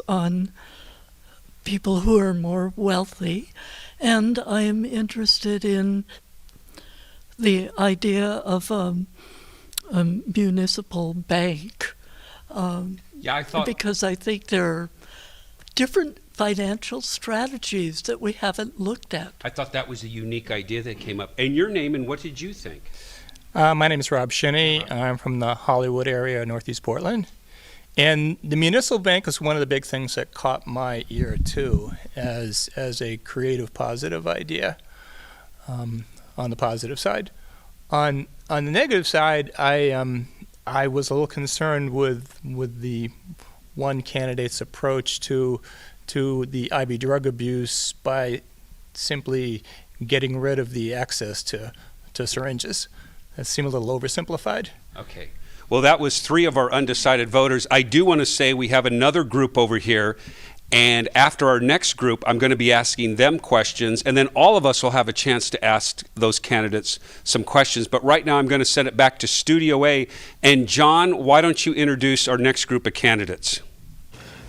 on people who are more wealthy, and I am interested in the idea of a municipal bank. Because I think there are different financial strategies that we haven't looked at. I thought that was a unique idea that came up. And your name and what did you think? My name is Rob Shinney. I'm from the Hollywood area, Northeast Portland. And the municipal bank is one of the big things that caught my ear, too, as a creative, positive idea on the positive side. On the negative side, I was a little concerned with the one candidate's approach to the IV drug abuse by simply getting rid of the access to syringes. That seemed a little oversimplified. Okay. Well, that was 3 of our undecided voters. I do want to say we have another group over here, and after our next group, I'm going to be asking them questions, and then all of us will have a chance to ask those candidates some questions. But right now, I'm going to send it back to Studio A. And John, why don't you introduce our next group of candidates?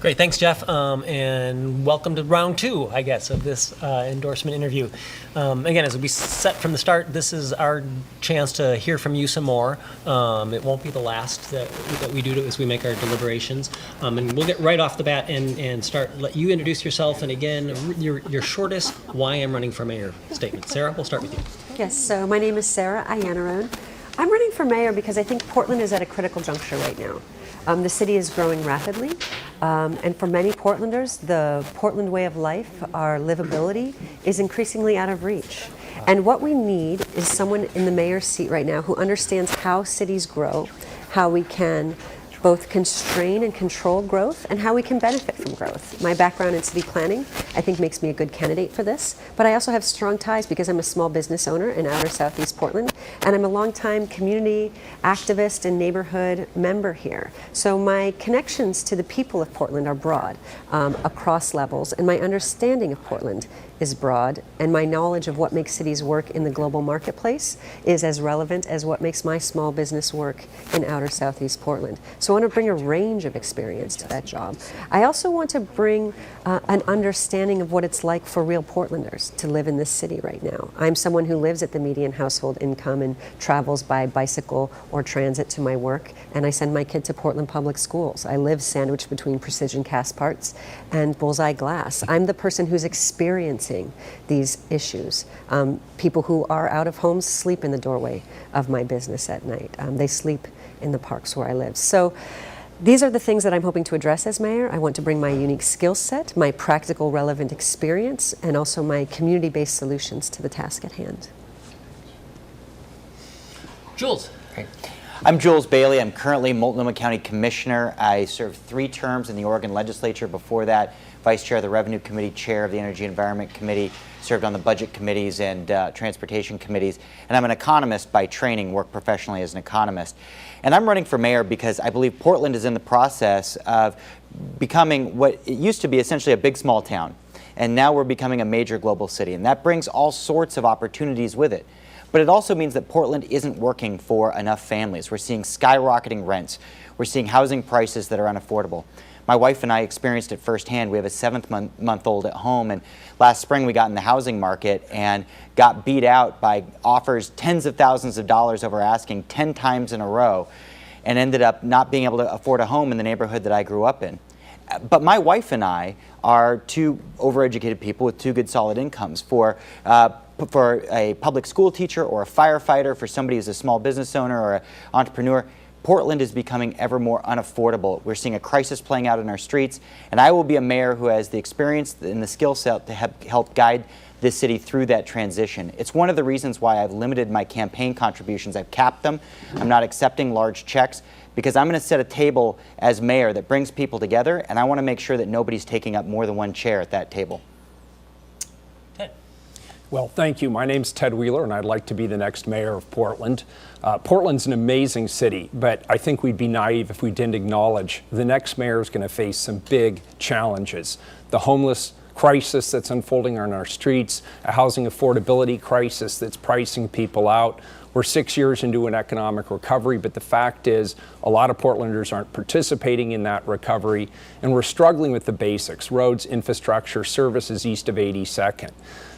Great, thanks, Jeff, and welcome to round 2, I guess, of this endorsement interview. Again, as we set from the start, this is our chance to hear from you some more. It won't be the last that we do as we make our deliberations. And we'll get right off the bat and let you introduce yourself, and again, your shortest why I'm running for mayor statement. Sarah, we'll start with you. Yes, so my name is Sarah Iannarone. I'm running for mayor because I think Portland is at a critical juncture right now. The city is growing rapidly, and for many Portlanders, the Portland way of life, our livability, is increasingly out of reach. And what we need is someone in the mayor's seat right now who understands how cities grow, how we can both constrain and control growth, and how we can benefit from growth. My background in city planning, I think, makes me a good candidate for this, but I also have strong ties because I'm a small business owner in outer Southeast Portland, and I'm a longtime community activist and neighborhood member here. So my connections to the people of Portland are broad, across levels, and my understanding of Portland is broad, and my knowledge of what makes cities work in the global marketplace is as relevant as what makes my small business work in outer Southeast Portland. So I want to bring a range of experience to that job. I also want to bring an understanding of what it's like for real Portlanders to live in this city right now. I'm someone who lives at the median household income and travels by bicycle or transit to my work, and I send my kid to Portland Public Schools. I live sandwiched between precision cast parts and bullseye glass. I'm the person who's experiencing these issues. People who are out of homes sleep in the doorway of my business at night. They sleep in the parks where I live. So these are the things that I'm hoping to address as mayor. I want to bring my unique skill set, my practical relevant experience, and also my community-based solutions to the task at hand. Jules. Okay. I'm Jules Bailey. I'm currently Multnomah County Commissioner. I served 3 terms in the Oregon Legislature. Before that, Vice Chair of the Revenue Committee, Chair of the Energy Environment Committee, served on the Budget Committees and Transportation Committees. And I'm an economist by training, work professionally as an economist. And I'm running for mayor because I believe Portland is in the process of becoming what it used to be essentially a big small town. And now we're becoming a major global city. And that brings all sorts of opportunities with it. But it also means that Portland isn't working for enough families. We're seeing skyrocketing rents. We're seeing housing prices that are unaffordable. My wife and I experienced it firsthand. We have a 7-month-old at home, and last spring we got in the housing market and got beat out by offers tens of thousands of dollars over asking 10 times in a row, and ended up not being able to afford a home in the neighborhood that I grew up in. But my wife and I are 2 overeducated people with 2 good solid incomes. For a public school teacher or a firefighter, for somebody who's a small business owner or an entrepreneur, Portland is becoming ever more unaffordable. We're seeing a crisis playing out in our streets, and I will be a mayor who has the experience and the skill set to help guide this city through that transition. It's one of the reasons why I've limited my campaign contributions. I've capped them. I'm not accepting large checks because I'm going to set a table as mayor that brings people together, and I want to make sure that nobody's taking up more than 1 chair at that table. Well, thank you. My name's Ted Wheeler, and I'd like to be the next mayor of Portland. Portland's an amazing city, but I think we'd be naive if we didn't acknowledge the next mayor is going to face some big challenges. The homeless crisis that's unfolding on our streets, a housing affordability crisis that's pricing people out. We're 6 years into an economic recovery, but the fact is a lot of Portlanders aren't participating in that recovery, and we're struggling with the basics: roads, infrastructure, services east of 82nd.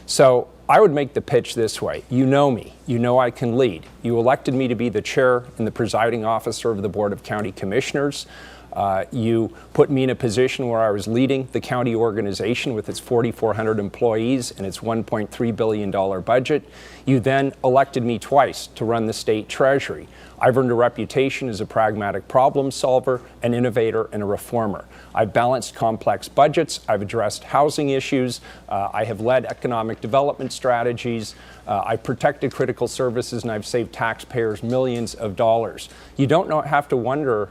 So I would make the pitch this way. You know me. You know I can lead. You elected me to be the chair and the presiding officer of the Board of County Commissioners. You put me in a position where I was leading the county organization with its 4,400 employees and its $1.3 billion budget. You then elected me twice to run the state treasury. I've earned a reputation as a pragmatic problem solver, an innovator, and a reformer. I've balanced complex budgets. I've addressed housing issues. I have led economic development strategies. I've protected critical services, and I've saved taxpayers millions of dollars. You don't have to wonder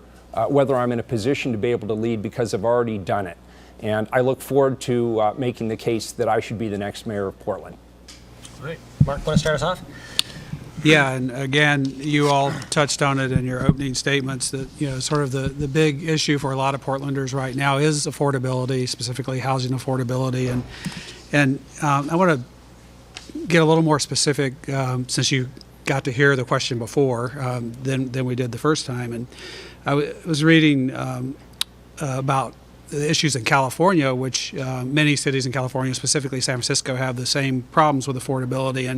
whether I'm in a position to be able to lead, because I've already done it. And I look forward to making the case that I should be the next mayor of Portland. All right. Mark, want to start us off? Yeah, and again, you all touched on it in your opening statements that, sort of the big issue for a lot of Portlanders right now is affordability, specifically housing affordability. And I want to get a little more specific since you got to hear the question before than we did the first time. And I was reading about the issues in California, which many cities in California, specifically San Francisco, have the same problems with affordability.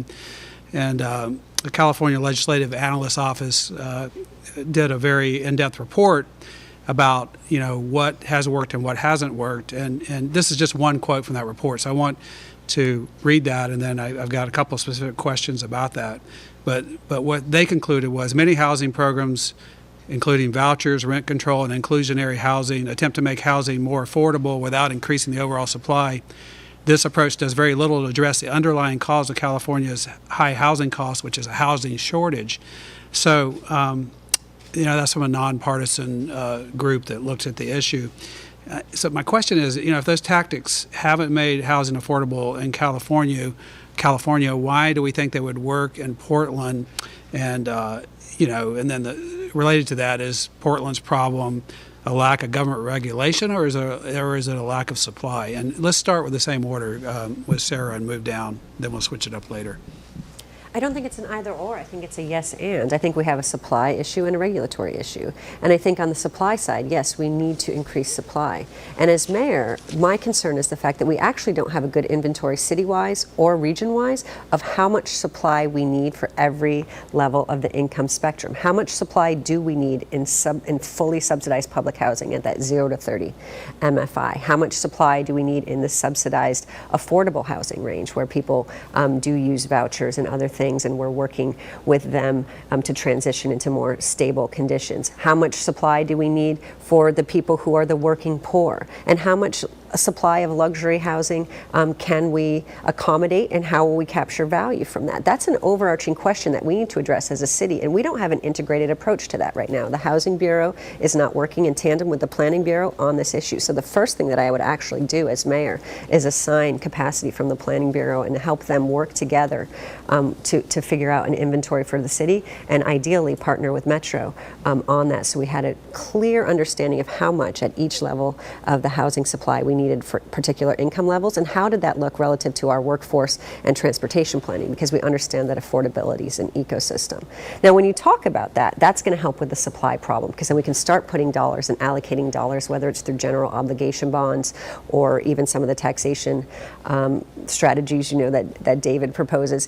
And the California Legislative Analyst's Office did a very in-depth report about what has worked and what hasn't worked. And this is just one quote from that report. So I want to read that, and then I've got a couple of specific questions about that. But what they concluded was many housing programs, including vouchers, rent control, and inclusionary housing, attempt to make housing more affordable without increasing the overall supply. This approach does very little to address the underlying cause of California's high housing costs, which is a housing shortage. So, that's from a nonpartisan group that looks at the issue. So my question is, if those tactics haven't made housing affordable in California, why do we think they would work in Portland? And, and then related to that, is Portland's problem a lack of government regulation, or is it a lack of supply? And let's start with the same order with Sarah and move down, then we'll switch it up later. I don't think it's an either or. I think it's a yes and. I think we have a supply issue and a regulatory issue. And I think on the supply side, yes, we need to increase supply. And as mayor, my concern is the fact that we actually don't have a good inventory city-wise or region-wise of how much supply we need for every level of the income spectrum. How much supply do we need in fully subsidized public housing at that 0 to 30 MFI? How much supply do we need in the subsidized affordable housing range, where people do use vouchers and other things, and we're working with them to transition into more stable conditions? How much supply do we need for the people who are the working poor? And how much supply of luxury housing can we accommodate, and how will we capture value from that? That's an overarching question that we need to address as a city, and we don't have an integrated approach to that right now. The Housing Bureau is not working in tandem with the Planning Bureau on this issue. So the first thing that I would actually do as mayor is assign capacity from the Planning Bureau and help them work together to figure out an inventory for the city, and ideally partner with Metro on that, so we had a clear understanding of how much at each level of the housing supply we needed for particular income levels, and how did that look relative to our workforce and transportation planning, because we understand that affordability is an ecosystem. Now, when you talk about that, that's going to help with the supply problem, because then we can start putting dollars and allocating dollars, whether it's through general obligation bonds or even some of the taxation strategies that David proposes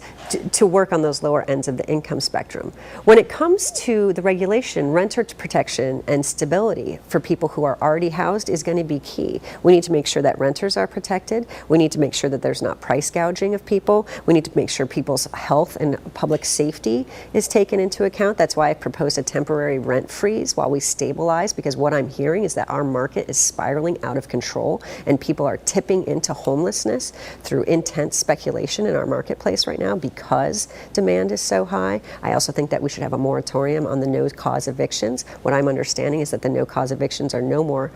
to work on those lower ends of the income spectrum. When it comes to the regulation, renter protection and stability for people who are already housed is going to be key. We need to make sure that renters are protected. We need to make sure that there's not price gouging of people. We need to make sure people's health and public safety is taken into account. That's why I proposed a temporary rent freeze while we stabilize, because what I'm hearing is that our market is spiraling out of control, and people are tipping into homelessness through intense speculation in our marketplace right now because demand is so high. I also think that we should have a moratorium on the no-cause evictions. What I'm understanding is that the no-cause evictions are no more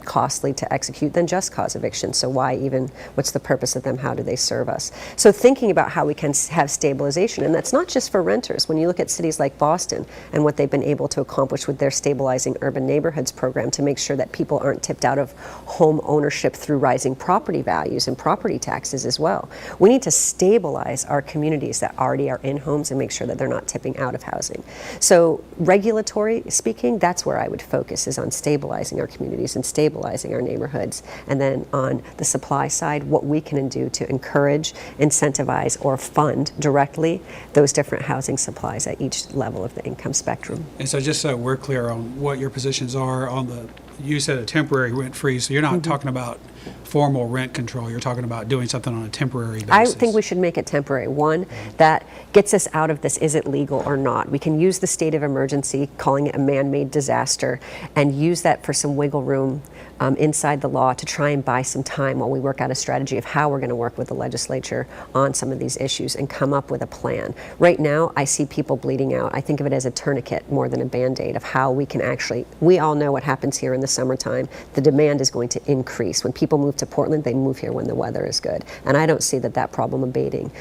costly to execute than just cause evictions. So what's the purpose of them? How do they serve us? So thinking about how we can have stabilization, and that's not just for renters. When you look at cities like Boston and what they've been able to accomplish with their Stabilizing Urban Neighborhoods program to make sure that people aren't tipped out of home ownership through rising property values and property taxes as well. We need to stabilize our communities that already are in homes and make sure that they're not tipping out of housing. So regulatory speaking, that's where I would focus, is on stabilizing our communities and stabilizing our neighborhoods and then on the supply side, what we can do to encourage, incentivize, or fund directly those different housing supplies at each level of the income spectrum. And so just so we're clear on what your positions are on the, you said a temporary rent freeze, so you're not talking about formal rent control, you're talking about doing something on a temporary basis. I think we should make it temporary. One, that gets us out of this, is it legal or not? We can use the state of emergency, calling it a man-made disaster, and use that for some wiggle room inside the law to try and buy some time while we work out a strategy of how we're going to work with the legislature on some of these issues and come up with a plan. Right now, I see people bleeding out. I think of it as a tourniquet more than a Band-Aid of how we can actually, we all know what happens here in the summertime. The demand is going to increase. When people move to Portland, they move here when the weather is good. And I don't see that problem abating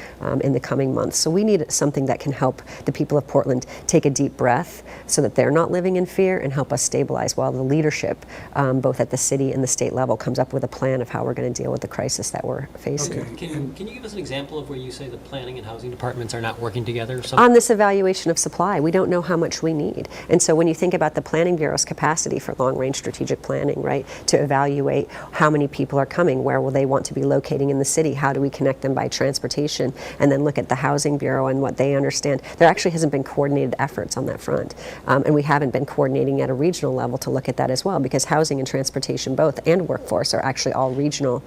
in the coming months. So we need something that can help the people of Portland take a deep breath so that they're not living in fear and help us stabilize while the leadership, both at the city and the state level, comes up with a plan of how we're going to deal with the crisis that we're facing. Okay. Can you give us an example of where you say the planning and housing departments are not working together? On this evaluation of supply, we don't know how much we need. And so when you think about the Planning Bureau's capacity for long-range strategic planning, right, to evaluate how many people are coming, where will they want to be locating in the city, how do we connect them by transportation, and then look at the Housing Bureau and what they understand. There actually hasn't been coordinated efforts on that front. And we haven't been coordinating at a regional level to look at that as well, because housing and transportation both, and workforce, are actually all regional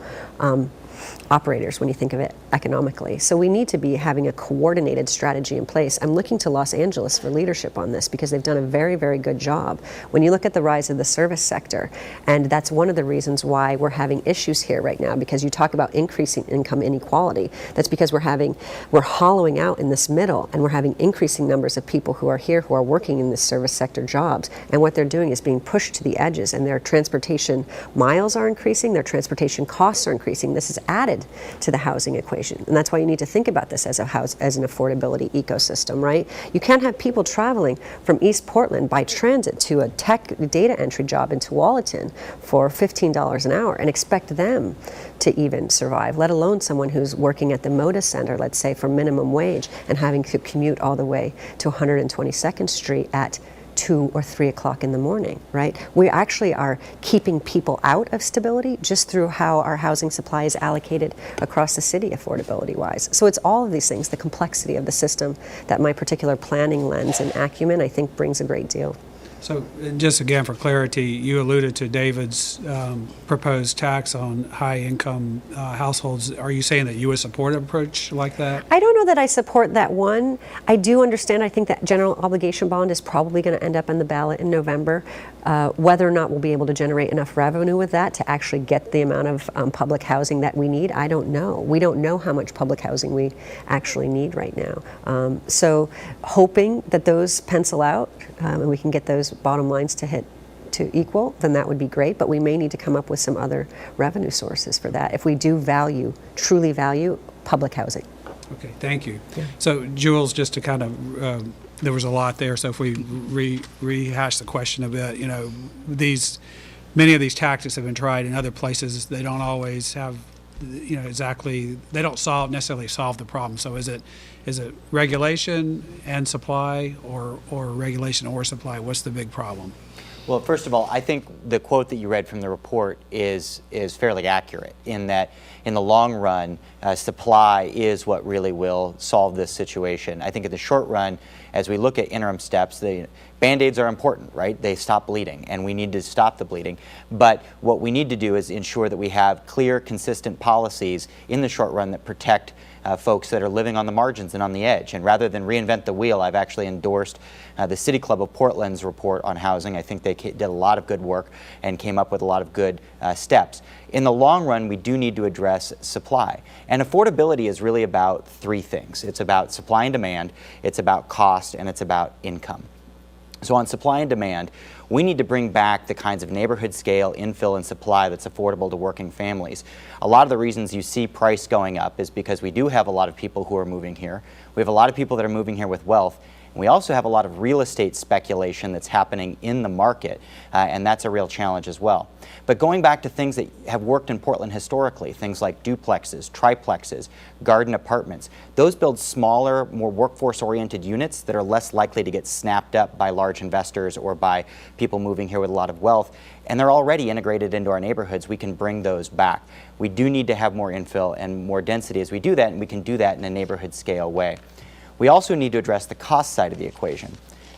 operators when you think of it economically. So we need to be having a coordinated strategy in place. I'm looking to Los Angeles for leadership on this because they've done a very, very good job. When you look at the rise of the service sector, and that's one of the reasons why we're having issues here right now, because you talk about increasing income inequality. That's because we're hollowing out in this middle, and we're having increasing numbers of people who are here who are working in this service sector jobs, and what they're doing is being pushed to the edges, and their transportation miles are increasing, their transportation costs are increasing. This is added to the housing equation, and that's why you need to think about this as an affordability ecosystem, right? You can't have people traveling from East Portland by transit to a tech data entry job in Tualatin for $15 an hour and expect them to even survive, let alone someone who's working at the Moda Center, let's say, for minimum wage and having to commute all the way to 122nd Street at 2 or 3 o'clock in the morning, right? We actually are keeping people out of stability just through how our housing supply is allocated across the city, affordability-wise. So it's all of these things, the complexity of the system, that my particular planning lens and acumen, I think, brings a great deal. So just again for clarity, you alluded to David's proposed tax on high-income households. Are you saying that you would support an approach like that? I don't know that I support that one. I do understand, I think that general obligation bond is probably going to end up on the ballot in November. Whether or not we'll be able to generate enough revenue with that to actually get the amount of public housing that we need, I don't know. We don't know how much public housing we actually need right now. So hoping that those pencil out and we can get those bottom lines to equal, then that would be great, but we may need to come up with some other revenue sources for that if we do truly value public housing. Okay, thank you. Yeah. So Jules, just to kind of, there was a lot there, so if we rehash the question a bit, many of these tactics have been tried in other places. They don't always have, exactly, they don't necessarily solve the problem. So is it regulation and supply, or regulation or supply? What's the big problem? Well, first of all, I think the quote that you read from the report is fairly accurate in that in the long run, supply is what really will solve this situation. I think in the short run, as we look at interim steps, the Band-Aids are important, right? They stop bleeding, and we need to stop the bleeding. But what we need to do is ensure that we have clear, consistent policies in the short run that protect folks that are living on the margins and on the edge. And rather than reinvent the wheel, I've actually endorsed the City Club of Portland's report on housing. I think they did a lot of good work and came up with a lot of good steps. In the long run, we do need to address supply. And affordability is really about three things. It's about supply and demand, it's about cost, and it's about income. So on supply and demand, we need to bring back the kinds of neighborhood scale infill and supply that's affordable to working families. A lot of the reasons you see price going up is because we do have a lot of people who are moving here. We have a lot of people that are moving here with wealth. We also have a lot of real estate speculation that's happening in the market, and that's a real challenge as well. But going back to things that have worked in Portland historically, things like duplexes, triplexes, garden apartments, those build smaller, more workforce-oriented units that are less likely to get snapped up by large investors or by people moving here with a lot of wealth. And they're already integrated into our neighborhoods. We can bring those back. We do need to have more infill and more density as we do that, and we can do that in a neighborhood scale way. We also need to address the cost side of the equation.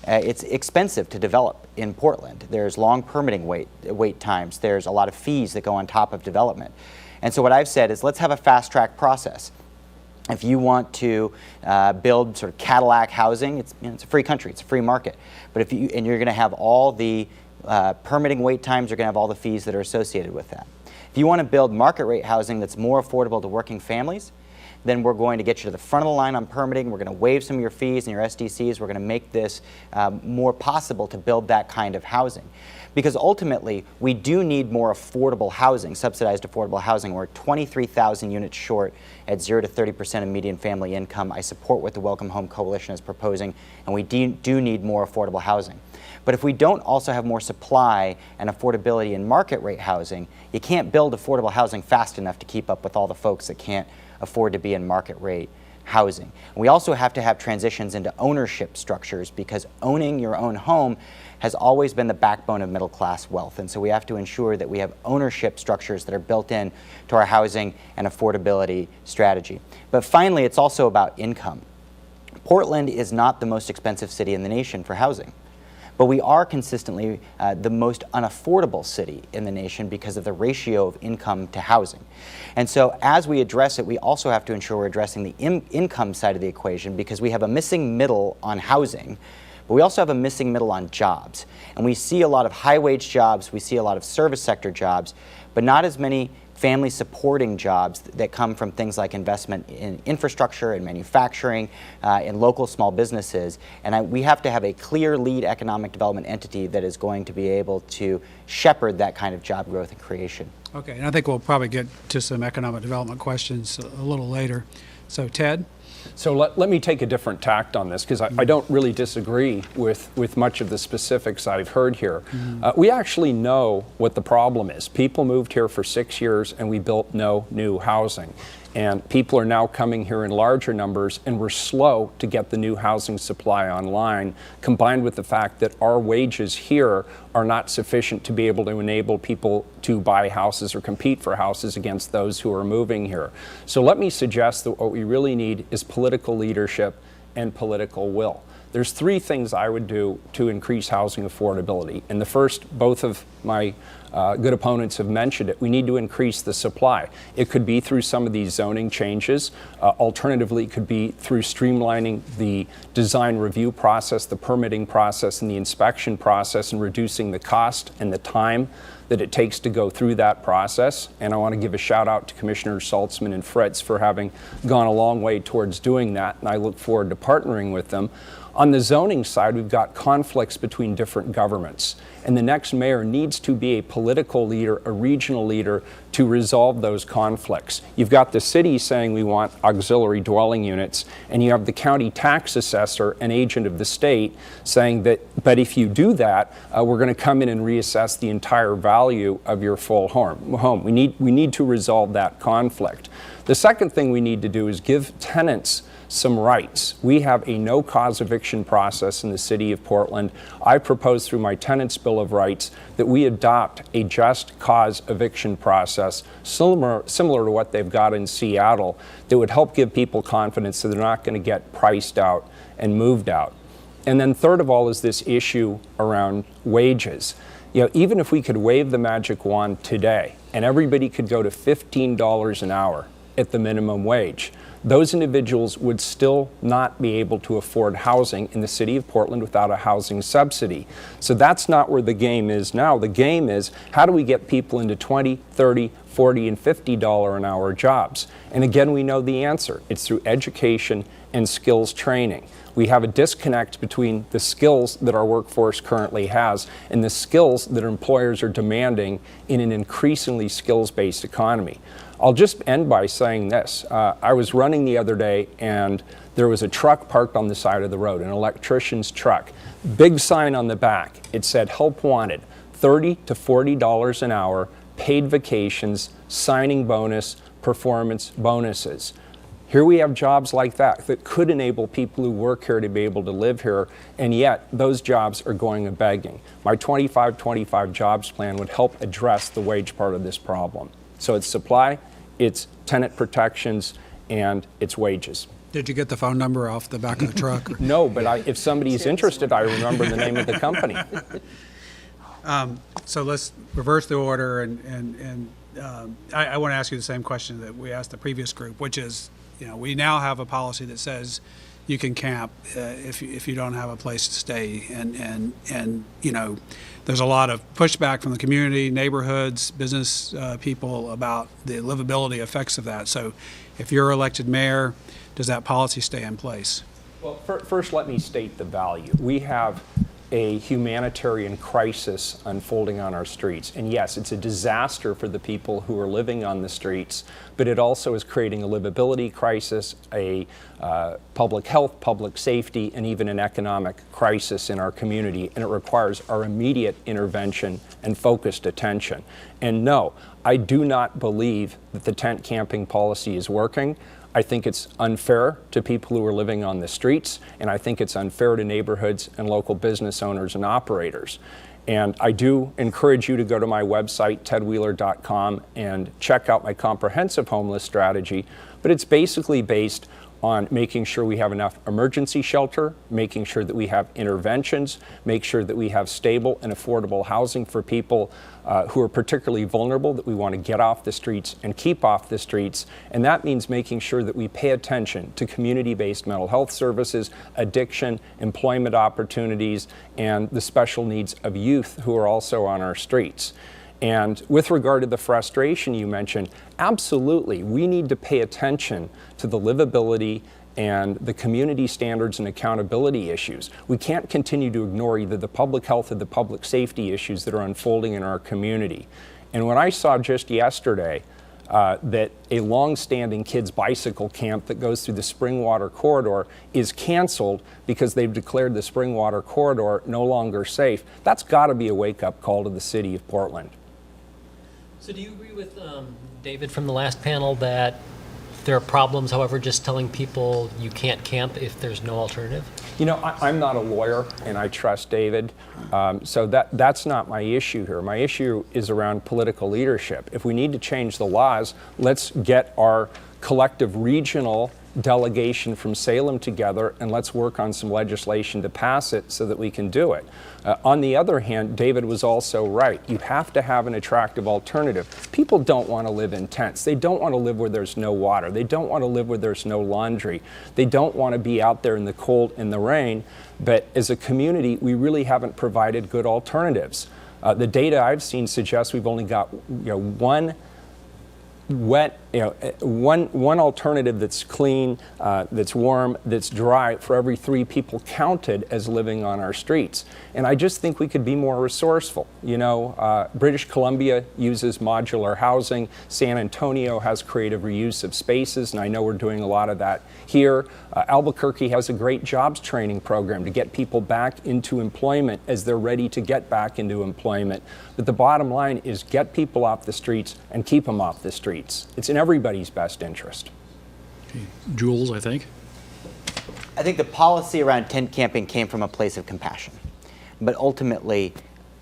It's expensive to develop in Portland. There's long permitting wait times. There's a lot of fees that go on top of development. And so what I've said is let's have a fast track process. If you want to build sort of Cadillac housing, it's a free country, it's a free market. But you're going to have all the permitting wait times, you're going to have all the fees that are associated with that. If you want to build market rate housing that's more affordable to working families, then we're going to get you to the front of the line on permitting. We're going to waive some of your fees and your SDCs. We're going to make this more possible to build that kind of housing. Because ultimately, we do need more affordable housing, subsidized affordable housing. We're 23,000 units short at 0 to 30% of median family income. I support what the Welcome Home Coalition is proposing, and we do need more affordable housing. But if we don't also have more supply and affordability in market rate housing, you can't build affordable housing fast enough to keep up with all the folks that can't afford to be in market rate housing. We also have to have transitions into ownership structures, because owning your own home has always been the backbone of middle class wealth. And so we have to ensure that we have ownership structures that are built in to our housing and affordability strategy. But finally, it's also about income. Portland is not the most expensive city in the nation for housing. But we are consistently the most unaffordable city in the nation because of the ratio of income to housing. And so as we address it, we also have to ensure we're addressing the income side of the equation, because we have a missing middle on housing, but we also have a missing middle on jobs. And we see a lot of high-wage jobs, we see a lot of service sector jobs, but not as many family supporting jobs that come from things like investment in infrastructure and manufacturing, in local small businesses. And we have to have a clear lead economic development entity that is going to be able to shepherd that kind of job growth and creation. Okay, and I think we'll probably get to some economic development questions a little later. So Ted? So let me take a different tact on this, because I don't really disagree with much of the specifics I've heard here. We actually know what the problem is. People moved here for 6 years and we built no new housing. And people are now coming here in larger numbers, and we're slow to get the new housing supply online, combined with the fact that our wages here are not sufficient to be able to enable people to buy houses or compete for houses against those who are moving here. So let me suggest that what we really need is political leadership and political will. There's three things I would do to increase housing affordability. And the first, both of my good opponents have mentioned it. We need to increase the supply. It could be through some of these zoning changes. Alternatively, it could be through streamlining the design review process, the permitting process, and the inspection process, and reducing the cost and the time that it takes to go through that process. And I want to give a shout out to Commissioners Saltzman and Fritz for having gone a long way towards doing that, and I look forward to partnering with them. On the zoning side, we've got conflicts between different governments, and the next mayor needs to be a political leader, a regional leader, to resolve those conflicts. You've got the city saying we want auxiliary dwelling units, and you have the county tax assessor, an agent of the state, saying that, but if you do that, we're going to come in and reassess the entire value of your full home. We need to resolve that conflict. The second thing we need to do is give tenants some rights. We have a no-cause eviction process in the city of Portland. I propose through my Tenants' Bill of Rights that we adopt a just cause eviction process similar to what they've got in Seattle, that would help give people confidence that they're not going to get priced out and moved out. And then third of all is this issue around wages. You know, even if we could wave the magic wand today and everybody could go to $15 an hour at the minimum wage, those individuals would still not be able to afford housing in the city of Portland without a housing subsidy. So that's not where the game is now. The game is, how do we get people into $20, $30, $40, and $50 an hour jobs? And again, we know the answer. It's through education and skills training. We have a disconnect between the skills that our workforce currently has and the skills that employers are demanding in an increasingly skills-based economy. I'll just end by saying this. I was running the other day and there was a truck parked on the side of the road, an electrician's truck. Big sign on the back. It said, help wanted, $30 to $40 an hour, paid vacations, signing bonus, performance bonuses. Here we have jobs like that could enable people who work here to be able to live here, and yet those jobs are going a begging. My 25-25 jobs plan would help address the wage part of this problem. So it's supply, it's tenant protections, and it's wages. Did you get the phone number off the back of the truck? No, but if somebody's interested, I remember the name of the company. So let's reverse the order, and I want to ask you the same question that we asked the previous group, which is, we now have a policy that says you can camp if you don't have a place to stay, and there's a lot of pushback from the community, neighborhoods, business people about the livability effects of that. So if you're elected mayor, does that policy stay in place? Well, first let me state the value. We have a humanitarian crisis unfolding on our streets. And yes, it's a disaster for the people who are living on the streets, but it also is creating a livability crisis, a public health, public safety, and even an economic crisis in our community, and it requires our immediate intervention and focused attention. And no, I do not believe that the tent camping policy is working. I think it's unfair to people who are living on the streets, and I think it's unfair to neighborhoods and local business owners and operators. And I do encourage you to go to my website, tedwheeler.com, and check out my comprehensive homeless strategy. But it's basically based on making sure we have enough emergency shelter, making sure that we have interventions, make sure that we have stable and affordable housing for people who are particularly vulnerable, that we want to get off the streets and keep off the streets. And that means making sure that we pay attention to community-based mental health services, addiction, employment opportunities, and the special needs of youth who are also on our streets. And with regard to the frustration you mentioned, absolutely, we need to pay attention to the livability and the community standards and accountability issues. We can't continue to ignore either the public health or the public safety issues that are unfolding in our community. And when I saw just yesterday that a long-standing kids' bicycle camp that goes through the Springwater Corridor is canceled because they've declared the Springwater Corridor no longer safe, that's got to be a wake-up call to the city of Portland. So do you agree with David from the last panel that there are problems, however, just telling people you can't camp if there's no alternative? I'm not a lawyer, and I trust David, so that's not my issue here. My issue is around political leadership. If we need to change the laws, let's get our collective regional delegation from Salem together, and let's work on some legislation to pass it so that we can do it. On the other hand, David was also right. You have to have an attractive alternative. People don't want to live in tents. They don't want to live where there's no water. They don't want to live where there's no laundry. They don't want to be out there in the cold and the rain. But as a community, we really haven't provided good alternatives. The data I've seen suggests we've only got one alternative that's clean, that's warm, that's dry for every 3 people counted as living on our streets. And I just think we could be more resourceful. British Columbia uses modular housing. San Antonio has creative reuse of spaces, and I know we're doing a lot of that here. Albuquerque has a great jobs training program to get people back into employment as they're ready to get back into employment. But the bottom line is get people off the streets and keep them off the streets. It's in everybody's best interest. Okay. Jules, I think. I think the policy around tent camping came from a place of compassion. But ultimately,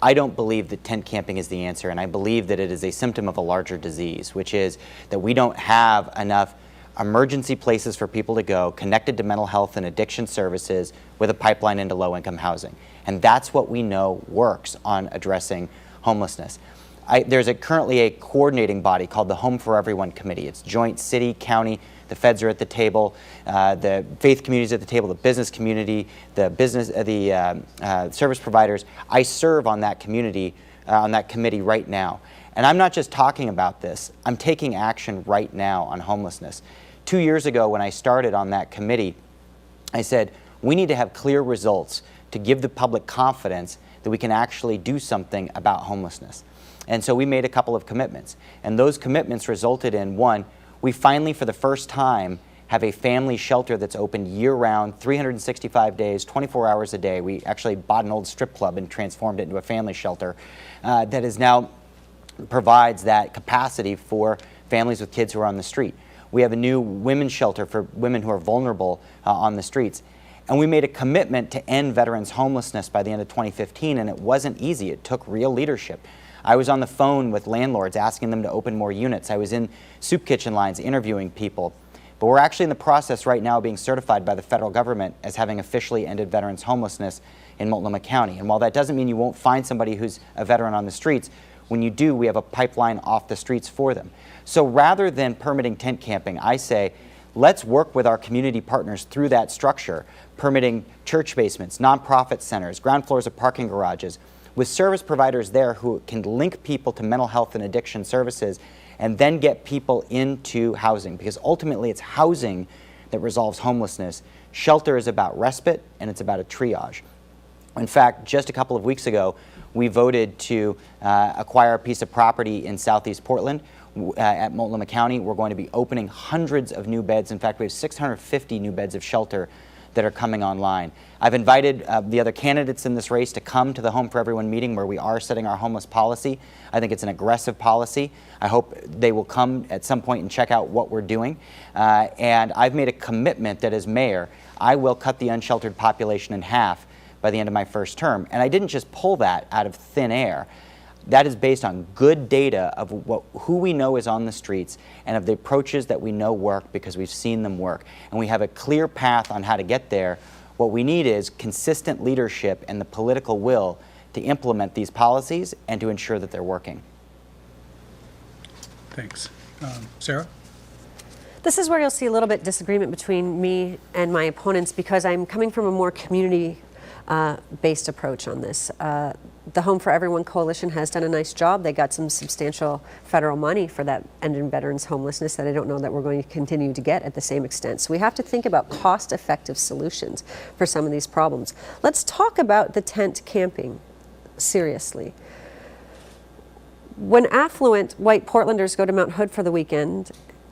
I don't believe that tent camping is the answer, and I believe that it is a symptom of a larger disease, which is that we don't have enough emergency places for people to go connected to mental health and addiction services with a pipeline into low-income housing. And that's what we know works on addressing homelessness. There's currently a coordinating body called the Home for Everyone Committee. It's joint city, county, the feds are at the table, the faith communities at the table, the business community, the service providers. I serve on that community, on that committee right now. And I'm not just talking about this, I'm taking action right now on homelessness. 2 years ago when I started on that committee, I said, we need to have clear results to give the public confidence that we can actually do something about homelessness. And so we made a couple of commitments. And those commitments resulted in, one, we finally, for the first time, have a family shelter that's open year-round, 365 days, 24 hours a day. We actually bought an old strip club and transformed it into a family shelter that is now provides that capacity for families with kids who are on the street. We have a new women's shelter for women who are vulnerable on the streets. And we made a commitment to end veterans' homelessness by the end of 2015, and it wasn't easy. It took real leadership. I was on the phone with landlords asking them to open more units. I was in soup kitchen lines interviewing people. But we're actually in the process right now of being certified by the federal government as having officially ended veterans' homelessness in Multnomah County. And while that doesn't mean you won't find somebody who's a veteran on the streets, when you do, we have a pipeline off the streets for them. So rather than permitting tent camping, I say, let's work with our community partners through that structure, permitting church basements, nonprofit centers, ground floors of parking garages, with service providers there who can link people to mental health and addiction services and then get people into housing, because ultimately it's housing that resolves homelessness. Shelter is about respite, and it's about a triage. In fact, just a couple of weeks ago, we voted to acquire a piece of property in southeast Portland at Multnomah County. We're going to be opening hundreds of new beds. In fact, we have 650 new beds of shelter that are coming online. I've invited the other candidates in this race to come to the Home for Everyone meeting where we are setting our homeless policy. I think it's an aggressive policy. I hope they will come at some point and check out what we're doing. And I've made a commitment that as mayor, I will cut the unsheltered population in half by the end of my first term. And I didn't just pull that out of thin air. That is based on good data of who we know is on the streets and of the approaches that we know work because we've seen them work. And we have a clear path on how to get there. What we need is consistent leadership and the political will to implement these policies and to ensure that they're working. Thanks. Sarah? This is where you'll see a little bit disagreement between me and my opponents because I'm coming from a more community-based approach on this. The Home for Everyone Coalition has done a nice job. They got some substantial federal money for that ending veterans homelessness that I don't know that we're going to continue to get at the same extent. So we have to think about cost-effective solutions for some of these problems. Let's talk about the tent camping seriously. When affluent white Portlanders go to Mount Hood for the weekend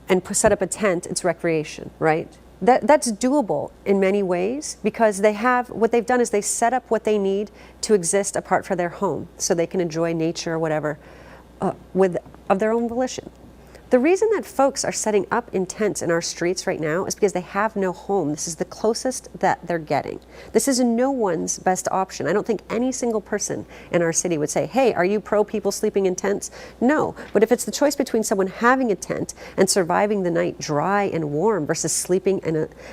and set up a tent, it's recreation, right? That's doable in many ways because they have, what they've done is they set up what they need to exist apart from their home so they can enjoy nature or whatever of their own volition. The reason that folks are setting up in tents in our streets right now is because they have no home. This is the closest that they're getting. This is no one's best option. I don't think any single person in our city would say, hey, are you pro people sleeping in tents? No, but if it's the choice between someone having a tent and surviving the night dry and warm versus sleeping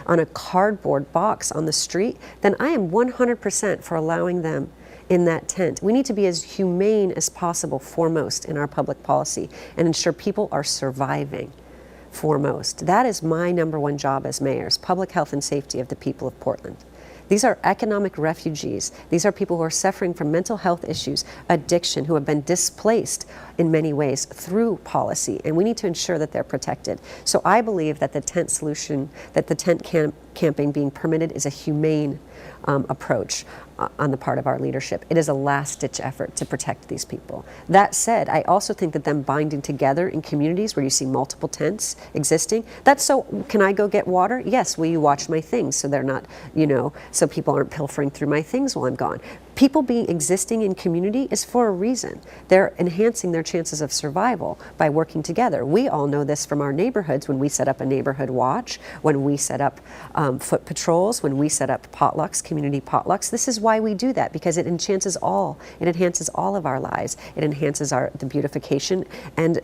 on a cardboard box on the street, then I am 100% for allowing them in that tent. We need to be as humane as possible foremost in our public policy and ensure people are surviving foremost. That is my number one job as mayor, is public health and safety of the people of Portland. These are economic refugees. These are people who are suffering from mental health issues, addiction, who have been displaced in many ways through policy, and we need to ensure that they're protected. So I believe that the tent solution, that the tent camping being permitted is a humane approach on the part of our leadership. It is a last-ditch effort to protect these people. That said, I also think that them binding together in communities where you see multiple tents existing, that's so, can I go get water? Yes, will you watch my things so they're not, so people aren't pilfering through my things while I'm gone. People existing in community is for a reason. They're enhancing their chances of survival by working together. We all know this from our neighborhoods when we set up a neighborhood watch, when we set up foot patrols, when we set up potlucks, community potlucks. This is why we do that, because it enhances all. It enhances all of our lives. It enhances the beautification and,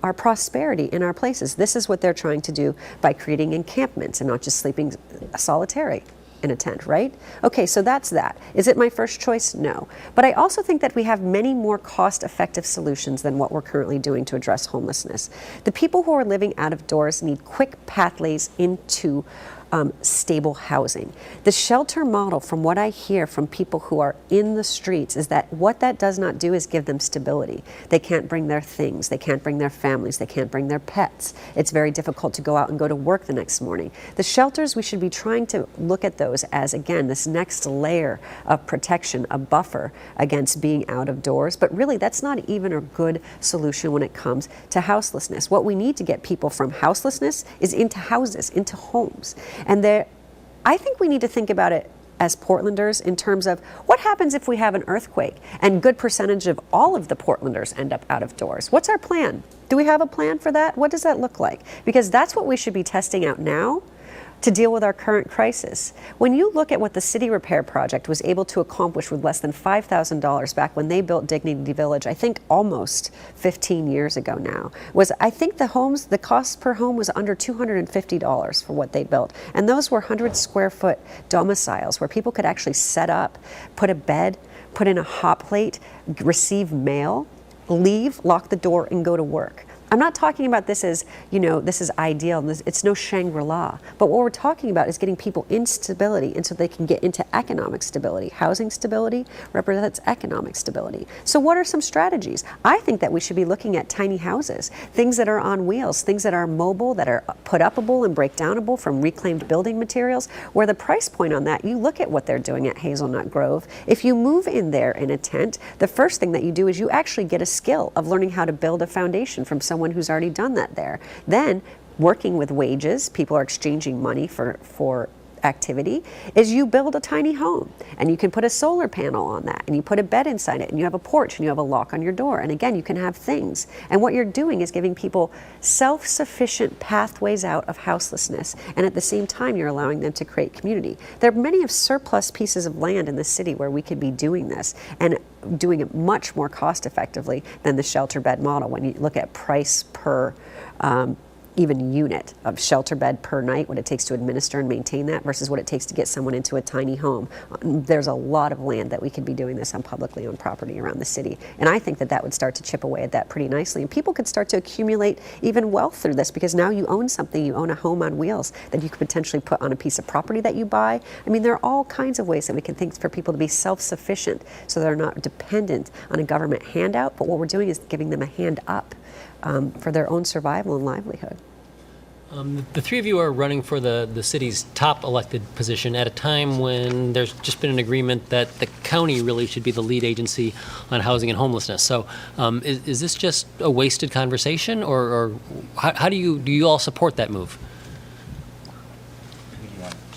our prosperity in our places. This is what they're trying to do by creating encampments and not just sleeping solitary in a tent, right? Okay, so that's that. Is it my first choice? No. But I also think that we have many more cost-effective solutions than what we're currently doing to address homelessness. The people who are living out of doors need quick pathways into stable housing. The shelter model, from what I hear from people who are in the streets, is that what that does not do is give them stability. They can't bring their things, they can't bring their families, they can't bring their pets. It's very difficult to go out and go to work the next morning. The shelters, we should be trying to look at those as, again, this next layer of protection, a buffer against being out of doors. But really, that's not even a good solution when it comes to houselessness. What we need to get people from houselessness is into houses, into homes. And I think we need to think about it as Portlanders in terms of what happens if we have an earthquake and a good percentage of all of the Portlanders end up out of doors. What's our plan? Do we have a plan for that? What does that look like? Because that's what we should be testing out now to deal with our current crisis. When you look at what the City Repair Project was able to accomplish with less than $5,000 back when they built Dignity Village, I think almost 15 years ago now, I think the cost per home was under $250 for what they built. And those were 100 square foot domiciles where people could actually set up, put a bed, put in a hot plate, receive mail, leave, lock the door, and go to work. I'm not talking about this as, this is ideal. It's no Shangri-La. But what we're talking about is getting people in stability, and so they can get into economic stability. Housing stability represents economic stability. So what are some strategies? I think that we should be looking at tiny houses, things that are on wheels, things that are mobile, that are put-upable and break-downable from reclaimed building materials, where the price point on that, you look at what they're doing at Hazelnut Grove. If you move in there in a tent, the first thing that you do is you actually get a skill of learning how to build a foundation from someone who's already done that there. Then, working with wages, people are exchanging money for activity, is you build a tiny home and you can put a solar panel on that and you put a bed inside it and you have a porch and you have a lock on your door, and again you can have things, and what you're doing is giving people self-sufficient pathways out of houselessness, and at the same time you're allowing them to create community. There are many of surplus pieces of land in the city where we could be doing this and doing it much more cost effectively than the shelter bed model. When you look at price per even unit of shelter bed per night, what it takes to administer and maintain that versus what it takes to get someone into a tiny home. There's a lot of land that we could be doing this on publicly owned property around the city. And I think that that would start to chip away at that pretty nicely. And people could start to accumulate even wealth through this, because now you own something, you own a home on wheels that you could potentially put on a piece of property that you buy. I mean, there are all kinds of ways that we can think for people to be self-sufficient so they're not dependent on a government handout, but what we're doing is giving them a hand up for their own survival and livelihood. The three of you are running for the city's top elected position at a time when there's just been an agreement that the county really should be the lead agency on housing and homelessness. So is this just a wasted conversation, or how do you all support that move?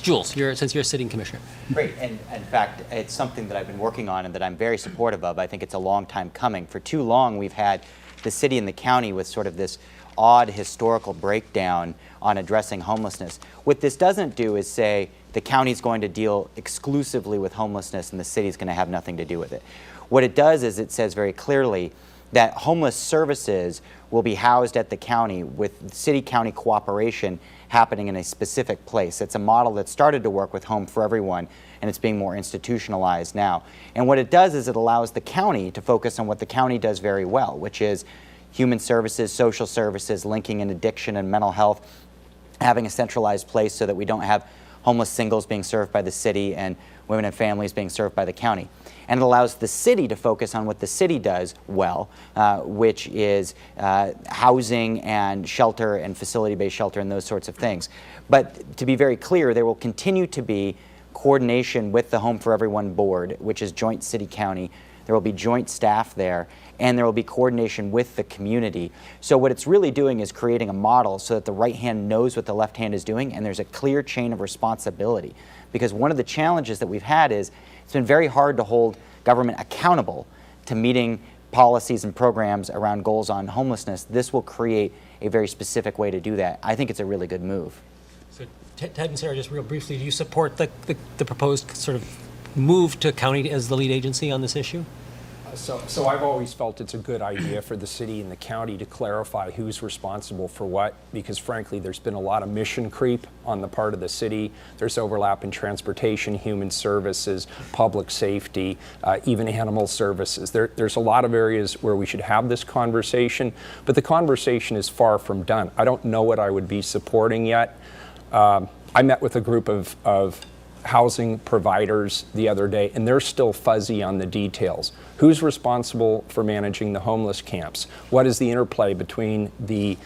Jules, since you're a sitting commissioner. Great, and in fact, it's something that I've been working on and that I'm very supportive of. I think it's a long time coming. For too long, we've had the city and the county with sort of this odd historical breakdown on addressing homelessness. What this doesn't do is say the county's going to deal exclusively with homelessness and the city's going to have nothing to do with it. What it does is it says very clearly that homeless services will be housed at the county with city-county cooperation happening in a specific place. It's a model that started to work with Home for Everyone, and it's being more institutionalized now. And what it does is it allows the county to focus on what the county does very well, which is human services, social services, linking in addiction and mental health, having a centralized place so that we don't have homeless singles being served by the city and women and families being served by the county. And it allows the city to focus on what the city does well, which is housing and shelter and facility-based shelter and those sorts of things. But to be very clear, there will continue to be coordination with the Home for Everyone board, which is joint city-county. There will be joint staff there, and there will be coordination with the community. So what it's really doing is creating a model so that the right hand knows what the left hand is doing, and there's a clear chain of responsibility. Because one of the challenges that we've had is it's been very hard to hold government accountable to meeting policies and programs around goals on homelessness. This will create a very specific way to do that. I think it's a really good move. So Ted and Sarah, just real briefly, do you support the proposed sort of move to county as the lead agency on this issue? So I've always felt it's a good idea for the city and the county to clarify who's responsible for what, because frankly there's been a lot of mission creep on the part of the city. There's overlap in transportation, human services, public safety, even animal services. There's a lot of areas where we should have this conversation, but the conversation is far from done. I don't know what I would be supporting yet. I met with a group of housing providers the other day, and they're still fuzzy on the details. Who's responsible for managing the homeless camps? What is the interplay between the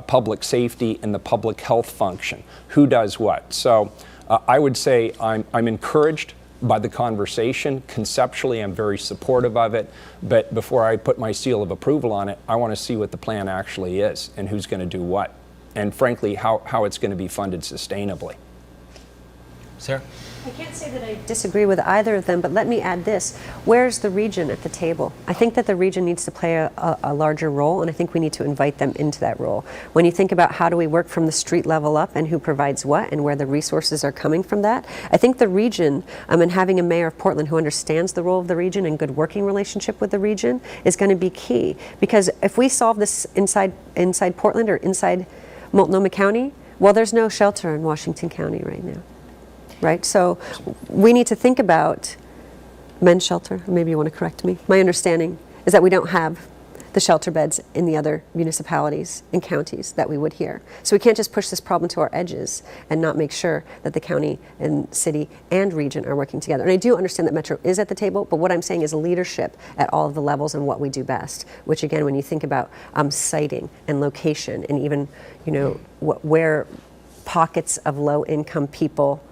public safety and the public health function? Who does what? So I would say I'm encouraged by the conversation. Conceptually, I'm very supportive of it, but before I put my seal of approval on it, I want to see what the plan actually is and who's going to do what, and frankly, how it's going to be funded sustainably. Sarah? I can't say that I disagree with either of them, but let me add this. Where's the region at the table? I think that the region needs to play a larger role, and I think we need to invite them into that role. When you think about how do we work from the street level up and who provides what and where the resources are coming from that, I think the region and having a mayor of Portland who understands the role of the region and good working relationship with the region is going to be key. Because if we solve this inside Portland or inside Multnomah County, well, there's no shelter in Washington County right now. Right? So we need to think about men's shelter. Maybe you want to correct me. My understanding is that we don't have the shelter beds in the other municipalities and counties that we would here. So we can't just push this problem to our edges and not make sure that the county and city and region are working together. And I do understand that Metro is at the table, but what I'm saying is leadership at all of the levels and what we do best, which again, when you think about siting and location and even, where pockets of low income people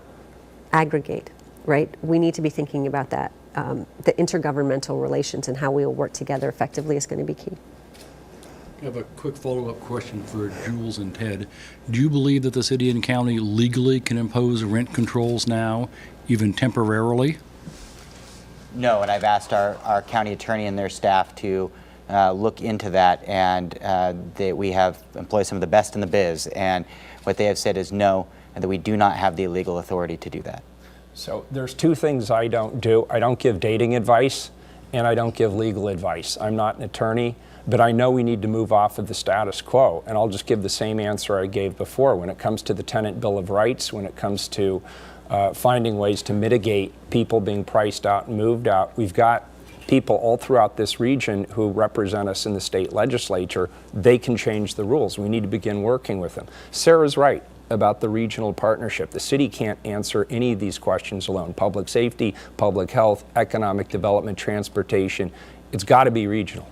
aggregate, right? We need to be thinking about that. The intergovernmental relations and how we will work together effectively is going to be key. I have a quick follow-up question for Jules and Ted. Do you believe that the city and county legally can impose rent controls now, even temporarily? No, and I've asked our county attorney and their staff to look into that, and we have employed some of the best in the biz, and what they have said is no, and that we do not have the legal authority to do that. So there's two things I don't do. I don't give dating advice, and I don't give legal advice. I'm not an attorney, but I know we need to move off of the status quo, and I'll just give the same answer I gave before. When it comes to the Tenant Bill of Rights, when it comes to finding ways to mitigate people being priced out and moved out, we've got people all throughout this region who represent us in the state legislature. They can change the rules. We need to begin working with them. Sarah's right about the regional partnership. The city can't answer any of these questions alone. Public safety, public health, economic development, transportation, it's got to be regional.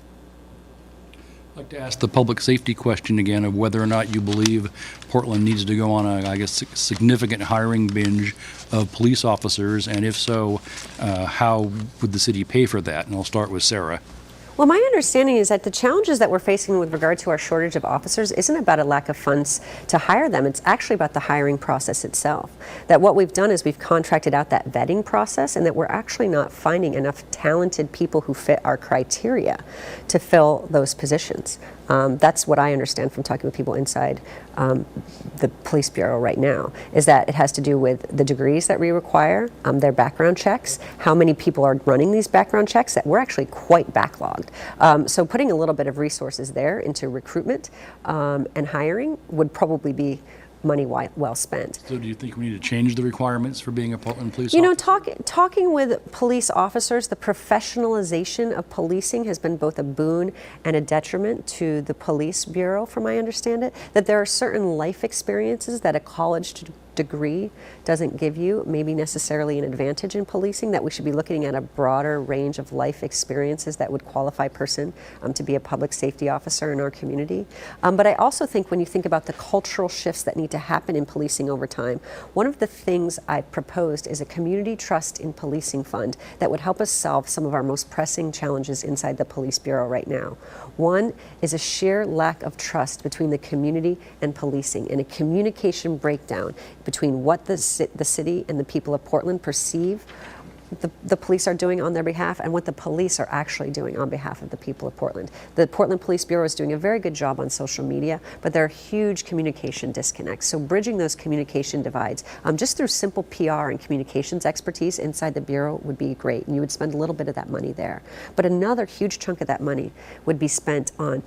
I'd like to ask the public safety question again of whether or not you believe Portland needs to go on a, significant hiring binge of police officers, and if so, how would the city pay for that? And I'll start with Sarah. Well, my understanding is that the challenges that we're facing with regard to our shortage of officers isn't about a lack of funds to hire them. It's actually about the hiring process itself. That what we've done is we've contracted out that vetting process, and that we're actually not finding enough talented people who fit our criteria to fill those positions. That's what I understand from talking with people inside the police bureau right now, is that it has to do with the degrees that we require, their background checks, how many people are running these background checks, that we're actually quite backlogged. So putting a little bit of resources there into recruitment and hiring would probably be money well spent. So do you think we need to change the requirements for being a Portland police officer? Talking with police officers, the professionalization of policing has been both a boon and a detriment to the police bureau, from I understand it, that there are certain life experiences that a college degree doesn't give you, maybe necessarily an advantage in policing, that we should be looking at a broader range of life experiences that would qualify a person to be a public safety officer in our community. But I also think when you think about the cultural shifts that need to happen in policing over time, one of the things I proposed is a community trust in policing fund that would help us solve some of our most pressing challenges inside the police bureau right now. One is a sheer lack of trust between the community and policing, and a communication breakdown between what the city and the people of Portland perceive the police are doing on their behalf and what the police are actually doing on behalf of the people of Portland. The Portland Police Bureau is doing a very good job on social media, but there are huge communication disconnects. So bridging those communication divides just through simple PR and communications expertise inside the Bureau would be great, and you would spend a little bit of that money there. But another huge chunk of that money would be spent on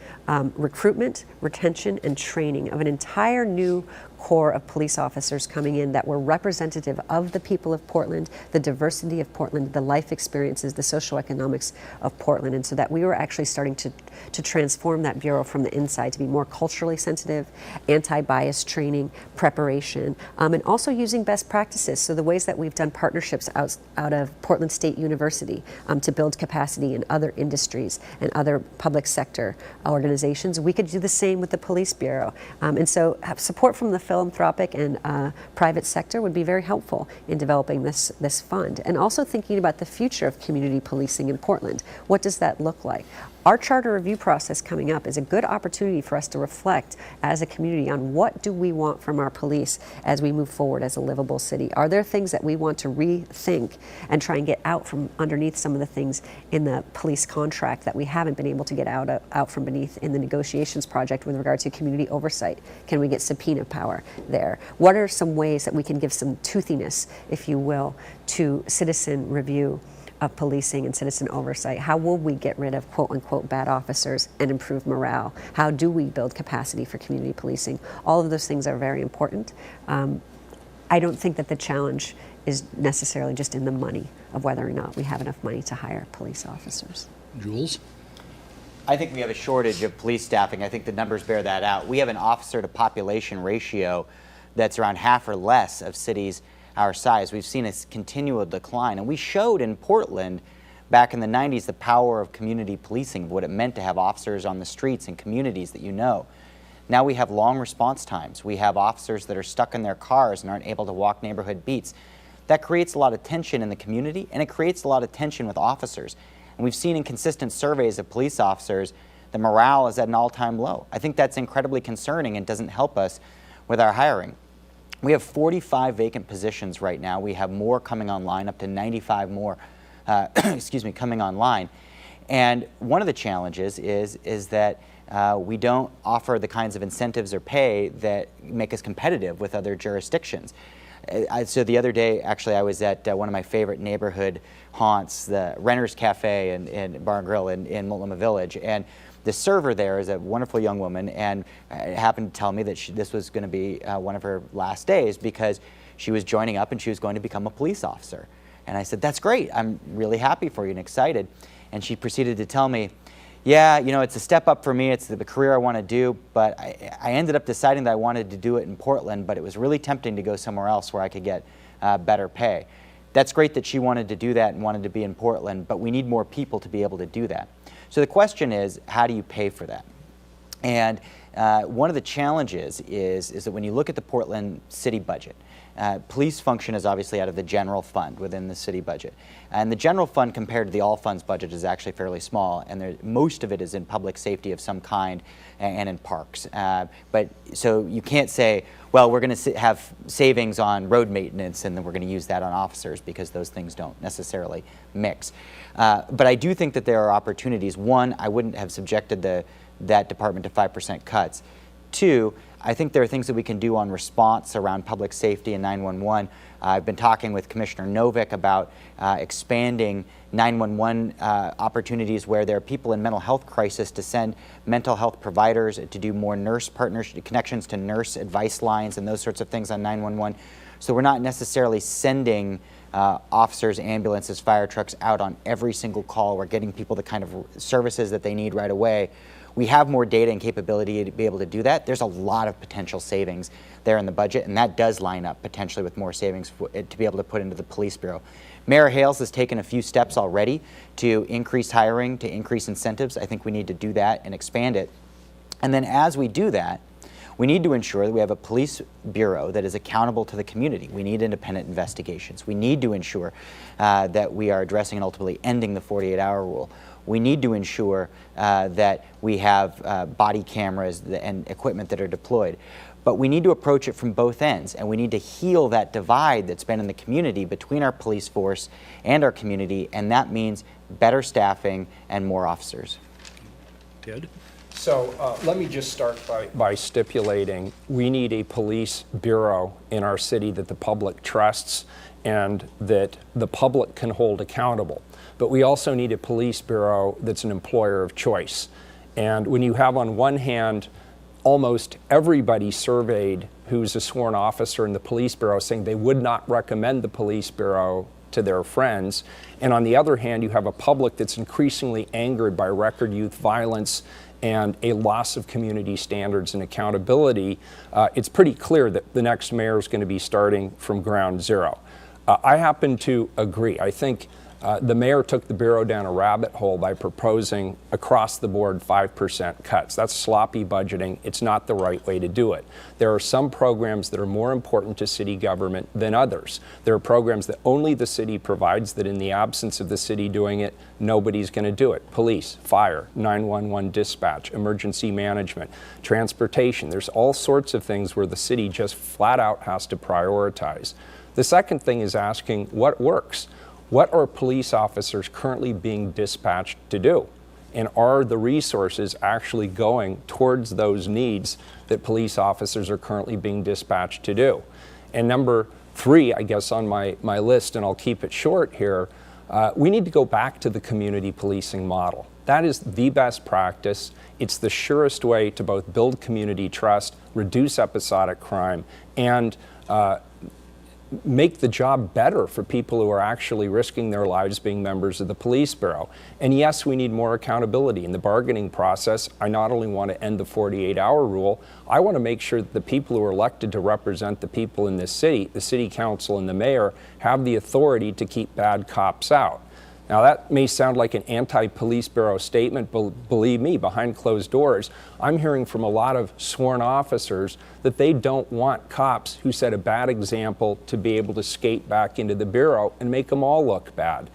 recruitment, retention, and training of an entire new core of police officers coming in that were representative of the people of Portland, the diversity of Portland, the life experiences, the socioeconomics of Portland, and so that we were actually starting to to transform that bureau from the inside to be more culturally sensitive, anti-bias training, preparation, and also using best practices. So the ways that we've done partnerships out of Portland State University to build capacity in other industries and other public sector organizations, we could do the same with the police bureau. And so support from the philanthropic and private sector would be very helpful in developing this fund. And also thinking about the future of community policing in Portland. What does that look like? Our charter review process coming up is a good opportunity for us to reflect as a community on what do we want from our police as we move forward as a livable city. Are there things that we want to rethink and try and get out from underneath some of the things in the police contract that we haven't been able to get out from beneath in the negotiations project with regard to community oversight? Can we get subpoena power there? What are some ways that we can give some toothiness, if you will, to citizen review of policing and citizen oversight? How will we get rid of quote unquote bad officers and improve morale? How do we build capacity for community policing? All of those things are very important. I don't think that the challenge is necessarily just in the money of whether or not we have enough money to hire police officers. Jules? I think we have a shortage of police staffing. I think the numbers bear that out. We have an officer to population ratio that's around half or less of cities our size. We've seen a continual decline, and we showed in Portland back in the 90s the power of community policing, what it meant to have officers on the streets in communities that you know. Now we have long response times. We have officers that are stuck in their cars and aren't able to walk neighborhood beats. That creates a lot of tension in the community, and it creates a lot of tension with officers. And we've seen in consistent surveys of police officers the morale is at an all-time low. I think that's incredibly concerning and doesn't help us with our hiring. We have 45 vacant positions right now. We have more coming online, up to 95 more, coming online. And one of the challenges is that we don't offer the kinds of incentives or pay that make us competitive with other jurisdictions. So the other day, actually, I was at one of my favorite neighborhood haunts, the Renner's Cafe and Bar and Grill in Multnomah Village. And the server there is a wonderful young woman, and happened to tell me that this was going to be one of her last days because she was joining up and she was going to become a police officer. And I said, that's great. I'm really happy for you and excited. And she proceeded to tell me, yeah, you know, it's a step up for me. It's the career I want to do, but I ended up deciding that I wanted to do it in Portland, but it was really tempting to go somewhere else where I could get better pay. That's great that she wanted to do that and wanted to be in Portland, but we need more people to be able to do that. So the question is, how do you pay for that? And one of the challenges is that when you look at the Portland city budget, police function is obviously out of the general fund within the city budget. And the general fund compared to the all funds budget is actually fairly small, and most of it is in public safety of some kind and in parks. But so you can't say, well, we're going to have savings on road maintenance and then we're going to use that on officers, because those things don't necessarily mix. But I do think that there are opportunities. One, I wouldn't have subjected that department to 5% cuts. Two, I think there are things that we can do on response around public safety and 911. I've been talking with Commissioner Novick about expanding 911 opportunities where there are people in mental health crisis, to send mental health providers to do more nurse partnership, connections to nurse advice lines and those sorts of things on 911. So we're not necessarily sending officers, ambulances, fire trucks out on every single call. We're getting people the kind of services that they need right away. We have more data and capability to be able to do that. There's a lot of potential savings there in the budget, and that does line up potentially with more savings to be able to put into the police bureau. Mayor Hales has taken a few steps already to increase hiring, to increase incentives. I think we need to do that and expand it. And then as we do that, we need to ensure that we have a police bureau that is accountable to the community. We need independent investigations. We need to ensure that we are addressing and ultimately ending the 48-hour rule. We need to ensure that we have body cameras and equipment that are deployed. But we need to approach it from both ends, and we need to heal that divide that's been in the community between our police force and our community, and that means better staffing and more officers. Ted? So let me just start by stipulating we need a police bureau in our city that the public trusts and that the public can hold accountable. But we also need a police bureau that's an employer of choice. And when you have on one hand almost everybody surveyed who's a sworn officer in the police bureau saying they would not recommend the police bureau to their friends. And on the other hand, you have a public that's increasingly angered by record youth violence and a loss of community standards and accountability. It's pretty clear that the next mayor is going to be starting from ground zero. I happen to agree. I think the mayor took the Bureau down a rabbit hole by proposing across-the-board 5% cuts. That's sloppy budgeting. It's not the right way to do it. There are some programs that are more important to city government than others. There are programs that only the city provides that in the absence of the city doing it, nobody's going to do it. Police, fire, 911 dispatch, emergency management, transportation. There's all sorts of things where the city just flat out has to prioritize. The second thing is asking what works. What are police officers currently being dispatched to do? And are the resources actually going towards those needs that police officers are currently being dispatched to do? And number three, I guess on my list, and I'll keep it short here, we need to go back to the community policing model. That is the best practice. It's the surest way to both build community trust, reduce episodic crime, and make the job better for people who are actually risking their lives being members of the police bureau. And yes, we need more accountability. In the bargaining process, I not only want to end the 48-hour rule, I want to make sure that the people who are elected to represent the people in this city, the city council and the mayor, have the authority to keep bad cops out. Now that may sound like an anti-police bureau statement, but believe me, behind closed doors, I'm hearing from a lot of sworn officers that they don't want cops who set a bad example to be able to skate back into the bureau and make them all look bad.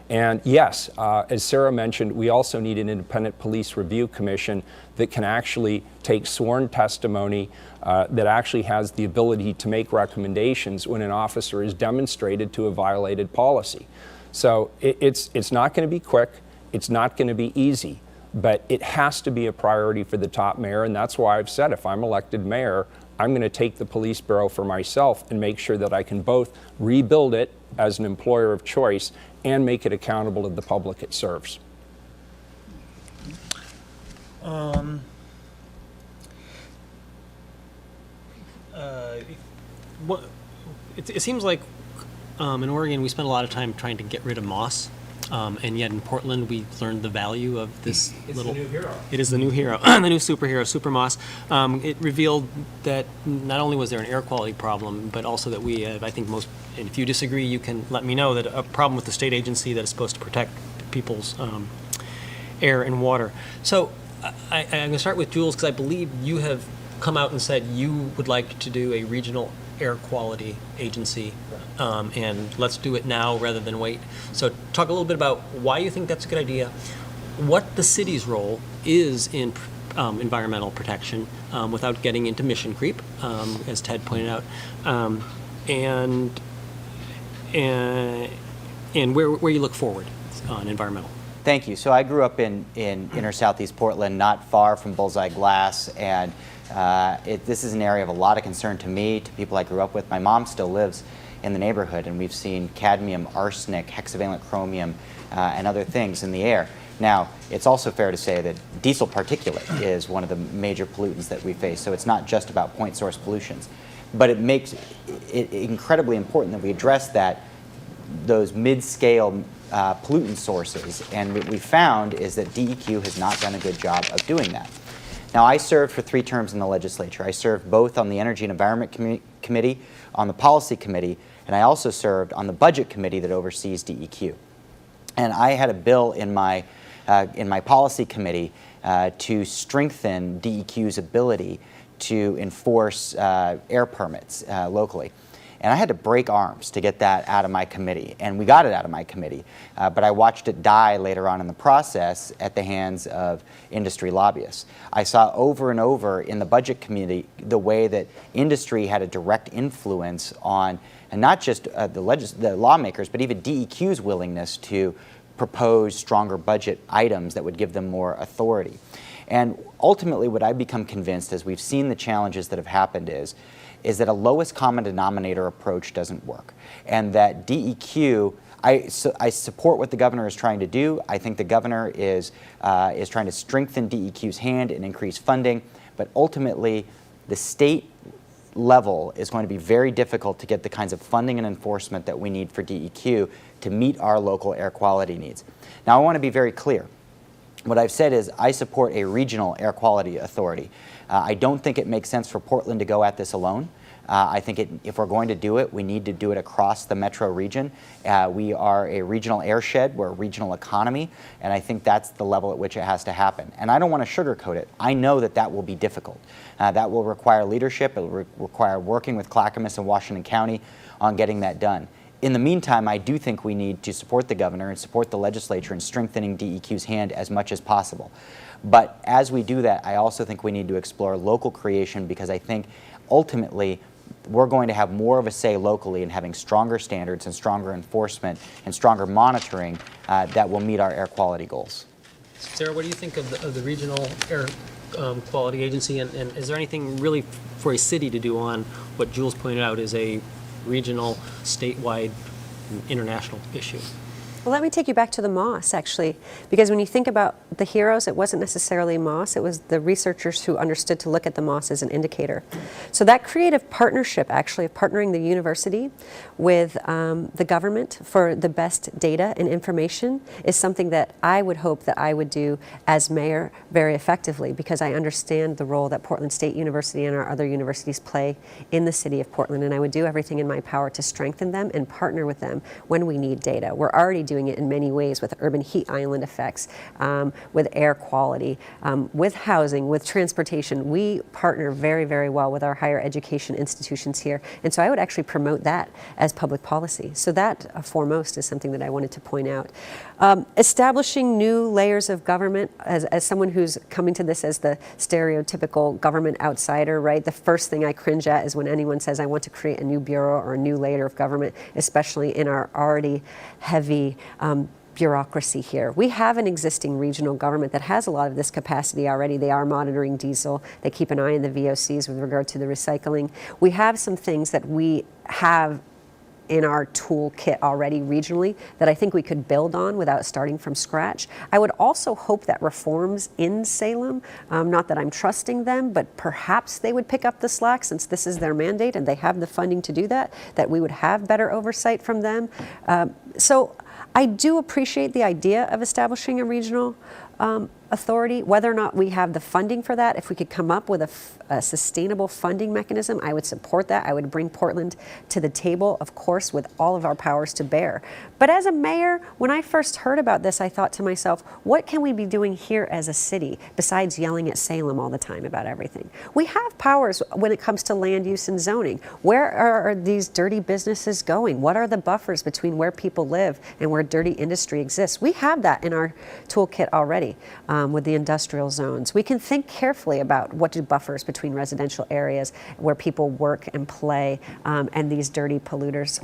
And yes, as Sarah mentioned, we also need an independent police review commission that can actually take sworn testimony that actually has the ability to make recommendations when an officer is demonstrated to have violated policy. So it's not going to be quick, it's not going to be easy, but it has to be a priority for the top mayor, and that's why I've said if I'm elected mayor, I'm going to take the police bureau for myself and make sure that I can both rebuild it as an employer of choice and make it accountable to the public it serves. It seems like in Oregon, we spend a lot of time trying to get rid of moss, and yet in Portland, we learned the value of this little. It's the new hero. It is the new hero, the new superhero, super moss. It revealed that not only was there an air quality problem, but also that we have, I think most, and if you disagree, you can let me know, that a problem with the state agency that is supposed to protect people's air and water. So I'm going to start with Jules, because I believe you have come out and said you would like to do a regional air quality agency, and let's do it now rather than wait. So talk a little bit about why you think that's a good idea, what the city's role is in environmental protection without getting into mission creep, as Ted pointed out, and where you look forward on environmental. Thank you. So I grew up in inner southeast Portland, not far from Bullseye Glass, and this is an area of a lot of concern to me, to people I grew up with. My mom still lives in the neighborhood, and we've seen cadmium, arsenic, hexavalent chromium, and other things in the air. Now, it's also fair to say that diesel particulate is one of the major pollutants that we face, so it's not just about point source pollutions. But it makes it incredibly important that we address those mid-scale pollutant sources, and what we found is that DEQ has not done a good job of doing that. Now, I served for 3 terms in the legislature. I served both on the Energy and Environment Committee, on the Policy Committee, and I also served on the Budget Committee that oversees DEQ. And I had a bill in my Policy Committee to strengthen DEQ's ability to enforce air permits locally. And I had to break arms to get that out of my committee, and we got it out of my committee. But I watched it die later on in the process at the hands of industry lobbyists. I saw over and over in the Budget Committee the way that industry had a direct influence on, and not just the lawmakers, but even DEQ's willingness to propose stronger budget items that would give them more authority. And ultimately, what I've become convinced as we've seen the challenges that have happened is that a lowest common denominator approach doesn't work, and that DEQ, I support what the governor is trying to do. I think the governor is trying to strengthen DEQ's hand and increase funding, but ultimately the state level is going to be very difficult to get the kinds of funding and enforcement that we need for DEQ to meet our local air quality needs. Now, I want to be very clear. What I've said is I support a regional air quality authority. I don't think it makes sense for Portland to go at this alone. I think if we're going to do it, we need to do it across the metro region. We are a regional airshed, we're a regional economy, and I think that's the level at which it has to happen. And I don't want to sugarcoat it. I know that that will be difficult. That will require leadership, it will require working with Clackamas and Washington County on getting that done. In the meantime, I do think we need to support the governor and support the legislature in strengthening DEQ's hand as much as possible. But as we do that, I also think we need to explore local creation, because I think ultimately we're going to have more of a say locally in having stronger standards and stronger enforcement and stronger monitoring that will meet our air quality goals. Sarah, what do you think of the regional air quality agency, and is there anything really for a city to do on what Jules pointed out is a regional, statewide, international issue? Well, let me take you back to the moss, actually, because when you think about the heroes, it wasn't necessarily moss, it was the researchers who understood to look at the moss as an indicator. So that creative partnership, actually, of partnering the university with the government for the best data and information is something that I would hope that I would do as mayor very effectively, because I understand the role that Portland State University and our other universities play in the city of Portland, and I would do everything in my power to strengthen them and partner with them when we need data. We're already doing it in many ways with urban heat island effects, with air quality, with housing, with transportation. We partner very, very well with our higher education institutions here. And so I would actually promote that as public policy. So that foremost is something that I wanted to point out. Establishing new layers of government, as someone who's coming to this as the stereotypical government outsider, right? The first thing I cringe at is when anyone says I want to create a new bureau or a new layer of government, especially in our already heavy bureaucracy here. We have an existing regional government that has a lot of this capacity already. They are monitoring diesel. They keep an eye on the VOCs with regard to the recycling. We have some things that we have in our toolkit already regionally that I think we could build on without starting from scratch. I would also hope that reforms in Salem, not that I'm trusting them, but perhaps they would pick up the slack since this is their mandate and they have the funding to do that, that we would have better oversight from them. So I do appreciate the idea of establishing a regional authority. Whether or not we have the funding for that, if we could come up with a sustainable funding mechanism, I would support that. I would bring Portland to the table, of course, with all of our powers to bear. But as a mayor, when I first heard about this, I thought to myself, what can we be doing here as a city besides yelling at Salem all the time about everything? We have powers when it comes to land use and zoning. Where are these dirty businesses going? What are the buffers between where people live and where dirty industry exists? We have that in our toolkit already. With the industrial zones. We can think carefully about what do buffers between residential areas where people work and play and these dirty polluters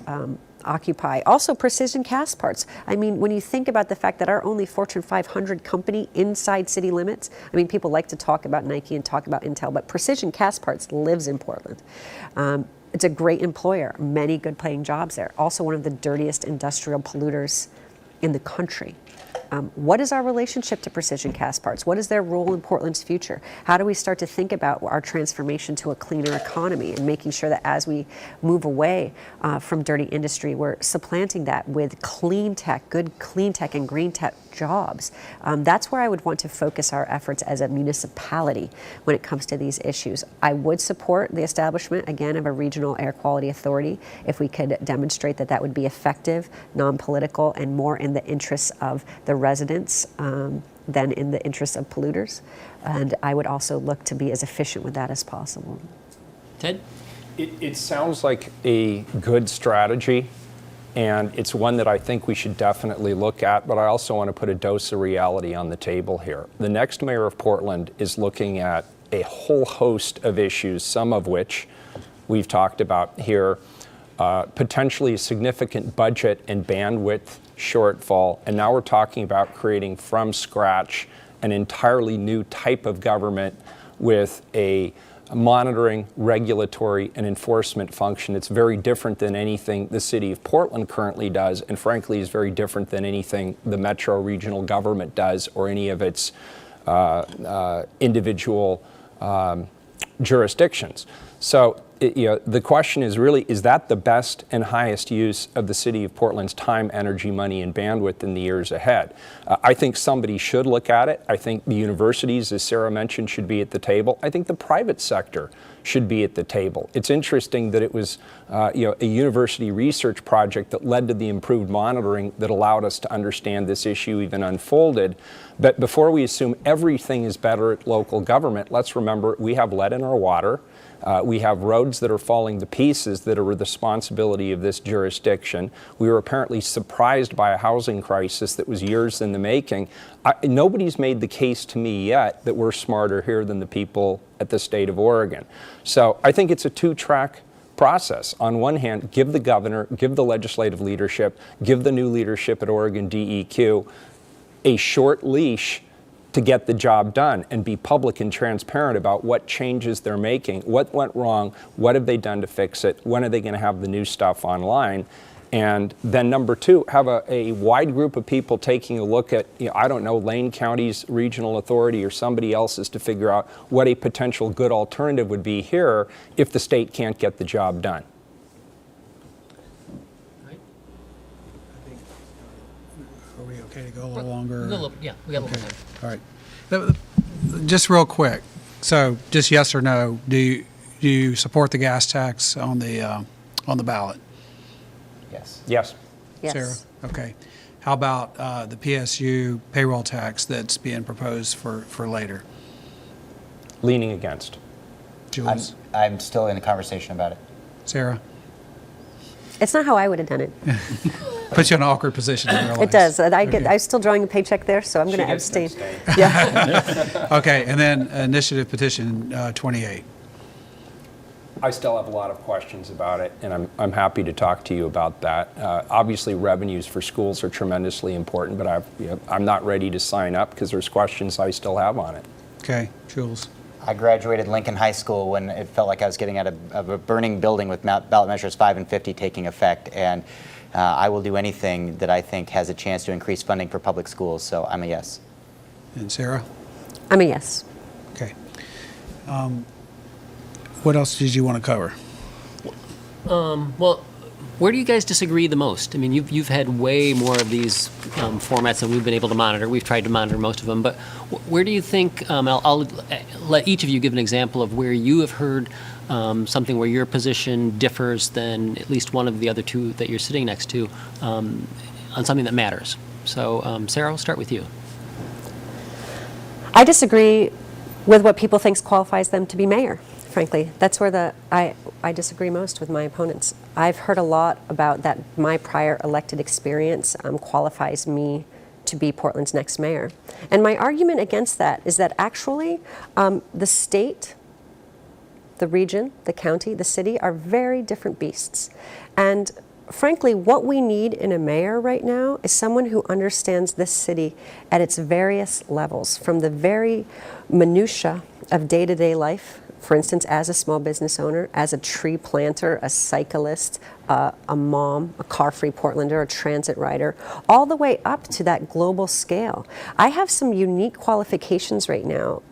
occupy. Also, precision cast parts. I mean, when you think about the fact that our only Fortune 500 company inside city limits, I mean, people like to talk about Nike and talk about Intel, but Precision Cast Parts lives in Portland. It's a great employer, many good paying jobs there. Also one of the dirtiest industrial polluters in the country. What is our relationship to Precision Cast Parts? What is their role in Portland's future? How do we start to think about our transformation to a cleaner economy and making sure that as we move away from dirty industry, we're supplanting that with clean tech, good clean tech and green tech jobs? That's where I would want to focus our efforts as a municipality when it comes to these issues. I would support the establishment, again, of a regional air quality authority if we could demonstrate that that would be effective, non-political, and more in the interests of the residents than in the interests of polluters. And I would also look to be as efficient with that as possible. Ted? It sounds like a good strategy, and it's one that I think we should definitely look at, but I also want to put a dose of reality on the table here. The next mayor of Portland is looking at a whole host of issues, some of which we've talked about here, potentially a significant budget and bandwidth shortfall, and now we're talking about creating from scratch an entirely new type of government with a monitoring, regulatory, and enforcement function. It's very different than anything the city of Portland currently does, and frankly is very different than anything the metro regional government does or any of its individual jurisdictions. So the question is really, is that the best and highest use of the city of Portland's time, energy, money, and bandwidth in the years ahead? I think somebody should look at it. I think the universities, as Sarah mentioned, should be at the table. I think the private sector should be at the table. It's interesting that it was a university research project that led to the improved monitoring that allowed us to understand this issue even unfolded. But before we assume everything is better at local government, let's remember we have lead in our water. We have roads that are falling to pieces that are the responsibility of this jurisdiction. We were apparently surprised by a housing crisis that was years in the making. Nobody's made the case to me yet that we're smarter here than the people at the state of Oregon. So I think it's a two-track process. On one hand, give the governor, give the legislative leadership, give the new leadership at Oregon DEQ a short leash to get the job done and be public and transparent about what changes they're making, what went wrong, what have they done to fix it, when are they going to have the new stuff online. And then number two, have a wide group of people taking a look at, I don't know, Lane County's regional authority or somebody else's to figure out what a potential good alternative would be here if the state can't get the job done. Are we okay to go a little longer? Yeah, we got a little time. All right. Just real quick. So, just yes or no? Do you support the gas tax on the ballot? Yes. Yes. Yes. Sarah? Okay. How about the PSU payroll tax that's being proposed for later? Leaning against. Jules? I'm still in a conversation about it. Sarah? It's not how I would have done it. Puts you in an awkward position. It does. I'm still drawing a paycheck there, so I'm going to abstain. Yeah. Okay, and then initiative petition 28. I still have a lot of questions about it, and I'm happy to talk to you about that. Obviously, revenues for schools are tremendously important, but I'm not ready to sign up because there's questions I still have on it. Okay, Jules. I graduated Lincoln High School when it felt like I was getting out of a burning building with ballot measures 5 and 50 taking effect, and I will do anything that I think has a chance to increase funding for public schools, so I'm a yes. And Sarah? I'm a yes. Okay. What else did you want to cover? Well, where do you guys disagree the most? I mean, you've had way more of these formats than we've been able to monitor. We've tried to monitor most of them, but where do you think, I'll let each of you give an example of where you have heard something where your position differs than at least one of the other two that you're sitting next to on something that matters. So, Sarah, I'll start with you. I disagree with what people think qualifies them to be mayor. Frankly, that's where I disagree most with my opponents. I've heard a lot about that my prior elected experience qualifies me to be Portland's next mayor. And my argument against that is that actually the state, the region, the county, the city are very different beasts. And frankly, what we need in a mayor right now is someone who understands this city at its various levels, from the very minutia of day-to-day life. For instance, as a small business owner, as a tree planter, a cyclist, a mom, a car-free Portlander, a transit rider, all the way up to that global scale. I have some unique qualifications right now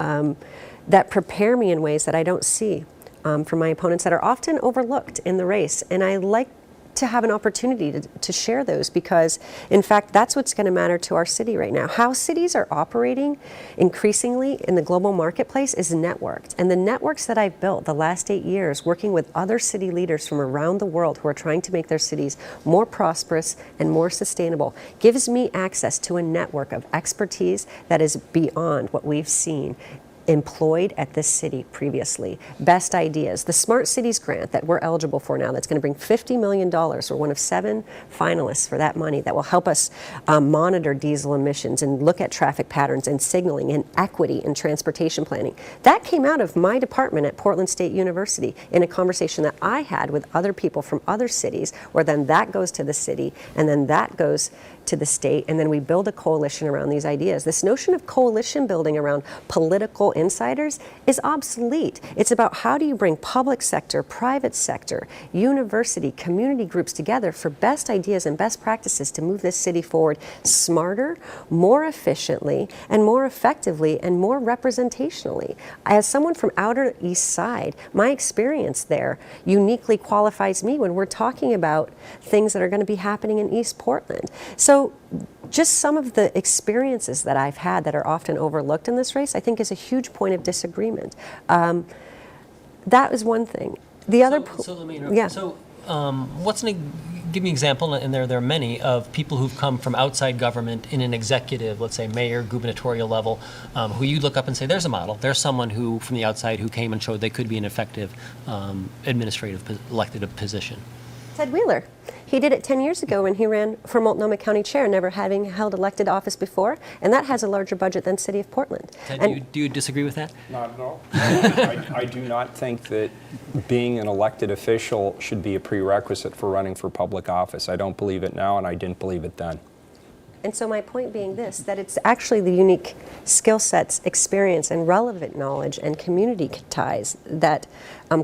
that prepare me in ways that I don't see from my opponents that are often overlooked in the race. And I like to have an opportunity to share those because, in fact, that's what's going to matter to our city right now. How cities are operating increasingly in the global marketplace is networked. And the networks that I've built the last 8 years working with other city leaders from around the world who are trying to make their cities more prosperous and more sustainable gives me access to a network of expertise that is beyond what we've seen employed at this city previously. Best ideas. The Smart Cities grant that we're eligible for now, that's going to bring $50 million. We're one of 7 finalists for that money that will help us monitor diesel emissions and look at traffic patterns and signaling and equity in transportation planning. That came out of my department at Portland State University in a conversation that I had with other people from other cities, where then that goes to the city and then that goes to the state, and then we build a coalition around these ideas. This notion of coalition building around political insiders is obsolete. It's about how do you bring public sector, private sector, university, community groups together for best ideas and best practices to move this city forward smarter, more efficiently, and more effectively, and more representationally. As someone from outer East Side, my experience there uniquely qualifies me when we're talking about things that are going to be happening in East Portland. So just some of the experiences that I've had that are often overlooked in this race, I think is a huge point of disagreement. That is one thing. The other, give me an example, and there are many, of people who've come from outside government in an executive, let's say mayor, gubernatorial level, who you look up and say, there's a model. There's someone who, from the outside, who came and showed they could be an effective administrative elected position. Ted Wheeler. He did it 10 years ago when he ran for Multnomah County Chair, never having held elected office before, and that has a larger budget than City of Portland. Ted, do you disagree with that? Not at all. I do not think that being an elected official should be a prerequisite for running for public office. I don't believe it now, and I didn't believe it then. And so my point being this, that it's actually the unique skill sets, experience, and relevant knowledge and community ties that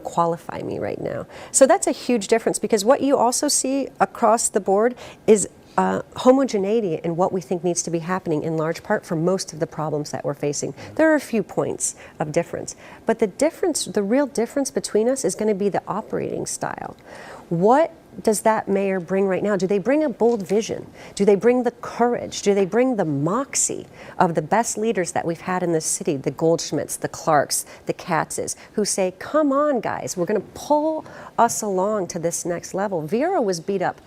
qualify me right now. So that's a huge difference, because what you also see across the board is homogeneity in what we think needs to be happening in large part for most of the problems that we're facing. There are a few points of difference, but the real difference between us is going to be the operating style. What does that mayor bring right now? Do they bring a bold vision? Do they bring the courage? Do they bring the moxie of the best leaders that we've had in this city, the Goldschmidts, the Clarks, the Katzes, who say, come on, guys, we're going to pull us along to this next level. Vera was beat up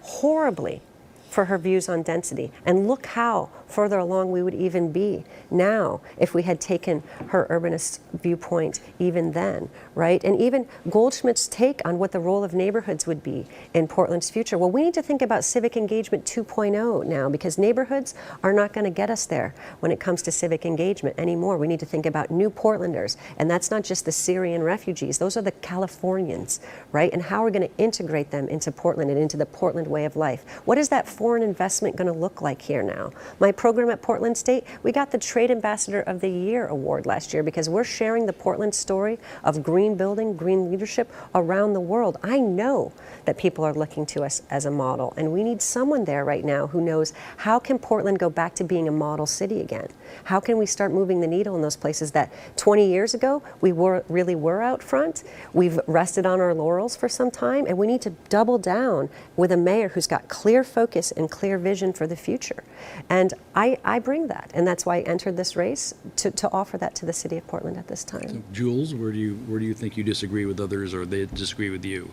horribly for her views on density, and look how further along we would even be now if we had taken her urbanist viewpoint even then, right? And even Goldschmidt's take on what the role of neighborhoods would be in Portland's future. Well, we need to think about civic engagement 2.0 now, because neighborhoods are not going to get us there when it comes to civic engagement anymore. We need to think about new Portlanders, and that's not just the Syrian refugees. Those are the Californians, right? And how we're going to integrate them into Portland and into the Portland way of life. What is that foreign investment going to look like here now? My program at Portland State, we got the Trade Ambassador of the Year award last year because we're sharing the Portland story of green building, green leadership around the world. I know that people are looking to us as a model, and we need someone there right now who knows how can Portland go back to being a model city again? How can we start moving the needle in those places that 20 years ago we really were out front? We've rested on our laurels for some time, and we need to double down with a mayor who's got clear focus and clear vision for the future. And I bring that, and that's why I entered this race to offer that to the city of Portland at this time. So, Jules, where do you think you disagree with others, or they disagree with you?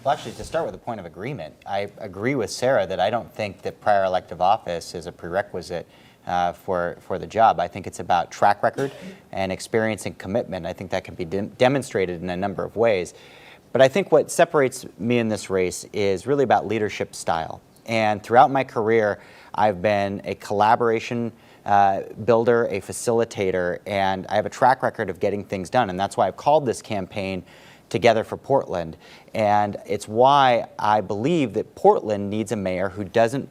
Well, actually, to start with a point of agreement, I agree with Sarah that I don't think that prior elective office is a prerequisite for the job. I think it's about track record and experience and commitment. I think that can be demonstrated in a number of ways. But I think what separates me in this race is really about leadership style. And throughout my career, I've been a collaboration builder, a facilitator, and I have a track record of getting things done. And that's why I've called this campaign Together for Portland. And it's why I believe that Portland needs a mayor who doesn't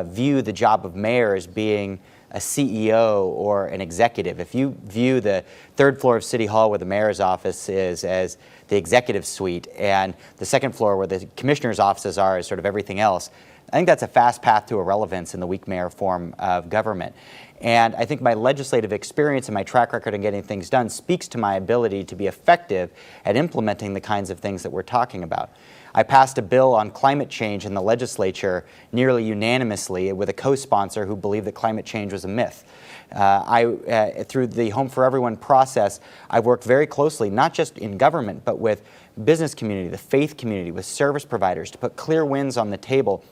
view the job of mayor as being a CEO or an executive. If you view the third floor of City Hall where the mayor's office is as the executive suite, and the second floor where the commissioner's offices are as sort of everything else, I think that's a fast path to irrelevance in the weak mayor form of government. And I think my legislative experience and my track record in getting things done speaks to my ability to be effective at implementing the kinds of things that we're talking about. I passed a bill on climate change in the legislature nearly unanimously with a co-sponsor who believed that climate change was a myth. Through the Home for Everyone process, I've worked very closely, not just in government, but with business community, the faith community, with service providers, to put clear wins on the table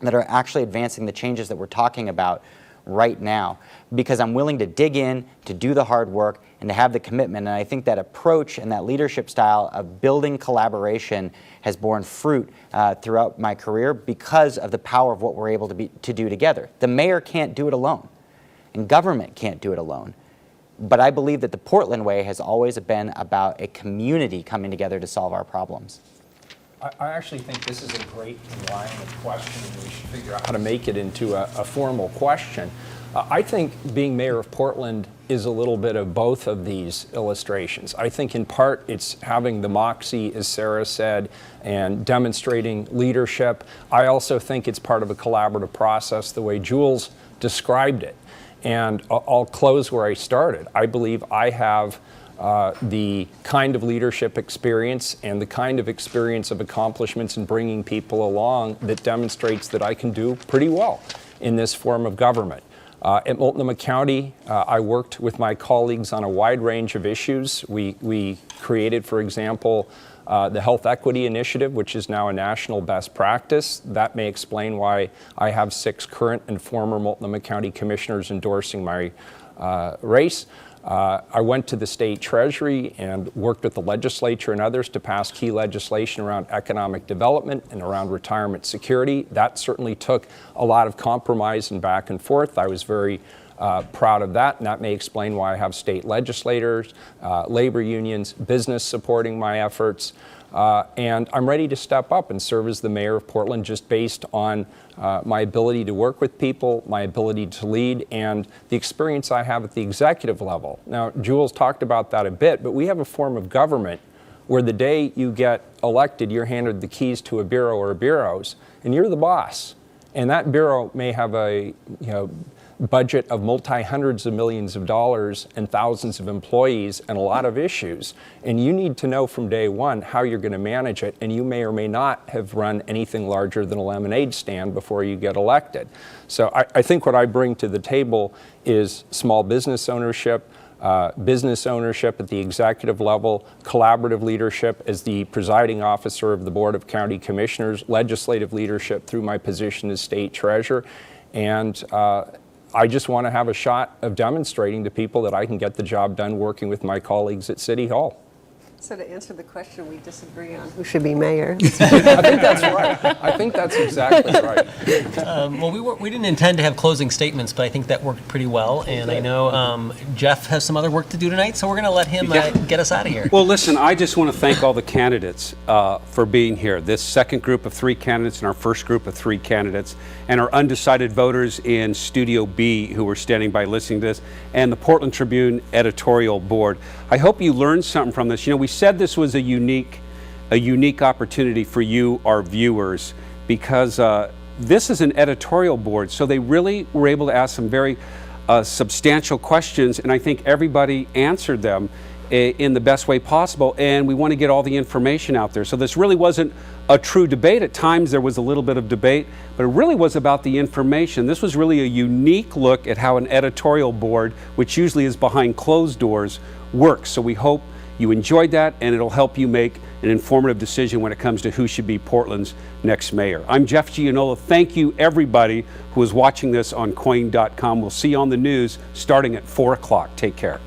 that are actually advancing the changes that we're talking about right now, because I'm willing to dig in, to do the hard work, and to have the commitment. And I think that approach and that leadership style of building collaboration has borne fruit throughout my career because of the power of what we're able to do together. The mayor can't do it alone, and government can't do it alone. But I believe that the Portland way has always been about a community coming together to solve our problems. I actually think this is a great line of question, and we should figure out how to make it into a formal question. I think being mayor of Portland is a little bit of both of these illustrations. I think in part it's having the moxie, as Sarah said, and demonstrating leadership. I also think it's part of a collaborative process, the way Jules described it. And I'll close where I started. I believe I have the kind of leadership experience and the kind of experience of accomplishments in bringing people along that demonstrates that I can do pretty well in this form of government. At Multnomah County, I worked with my colleagues on a wide range of issues. We created, for example, the Health Equity Initiative, which is now a national best practice. That may explain why I have 6 current and former Multnomah County commissioners endorsing my race. I went to the state treasury and worked with the legislature and others to pass key legislation around economic development and around retirement security. That certainly took a lot of compromise and back and forth. I was very proud of that, and that may explain why I have state legislators, labor unions, business supporting my efforts. And I'm ready to step up and serve as the mayor of Portland just based on my ability to work with people, my ability to lead, and the experience I have at the executive level. Now, Jules talked about that a bit, but we have a form of government where the day you get elected, you're handed the keys to a bureau or bureaus, and you're the boss. And that bureau may have a budget of multi-hundreds of millions of dollars and thousands of employees and a lot of issues. And you need to know from day one how you're going to manage it, and you may or may not have run anything larger than a lemonade stand before you get elected. So I think what I bring to the table is small business ownership at the executive level, collaborative leadership as the presiding officer of the Board of County Commissioners, legislative leadership through my position as state treasurer, and I just want to have a shot of demonstrating to people that I can get the job done working with my colleagues at City Hall. So to answer the question, we disagree on who should be mayor. I think that's right. I think that's exactly right. Well, we didn't intend to have closing statements, but I think that worked pretty well. And I know Jeff has some other work to do tonight, so we're going to let him get us out of here. Well, listen, I just want to thank all the candidates for being here. This second group of 3 candidates and our first group of 3 candidates, and our undecided voters in Studio B who were standing by listening to this, and the Portland Tribune editorial board. I hope you learned something from this. You know, we said this was a unique opportunity for you, our viewers, because this is an editorial board, so they really were able to ask some very substantial questions, and I think everybody answered them in the best way possible, and we want to get all the information out there. So this really wasn't a true debate. At times there was a little bit of debate, but it really was about the information. This was really a unique look at how an editorial board, which usually is behind closed doors, works. So we hope you enjoyed that, and it'll help you make an informative decision when it comes to who should be Portland's next mayor. I'm Jeff Gianola. Thank you, everybody who is watching this on KOIN.com. We'll see you on the news starting at 4 o'clock. Take care.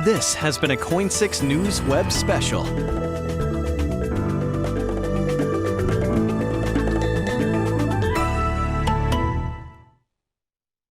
This has been a KOIN 6 News web special.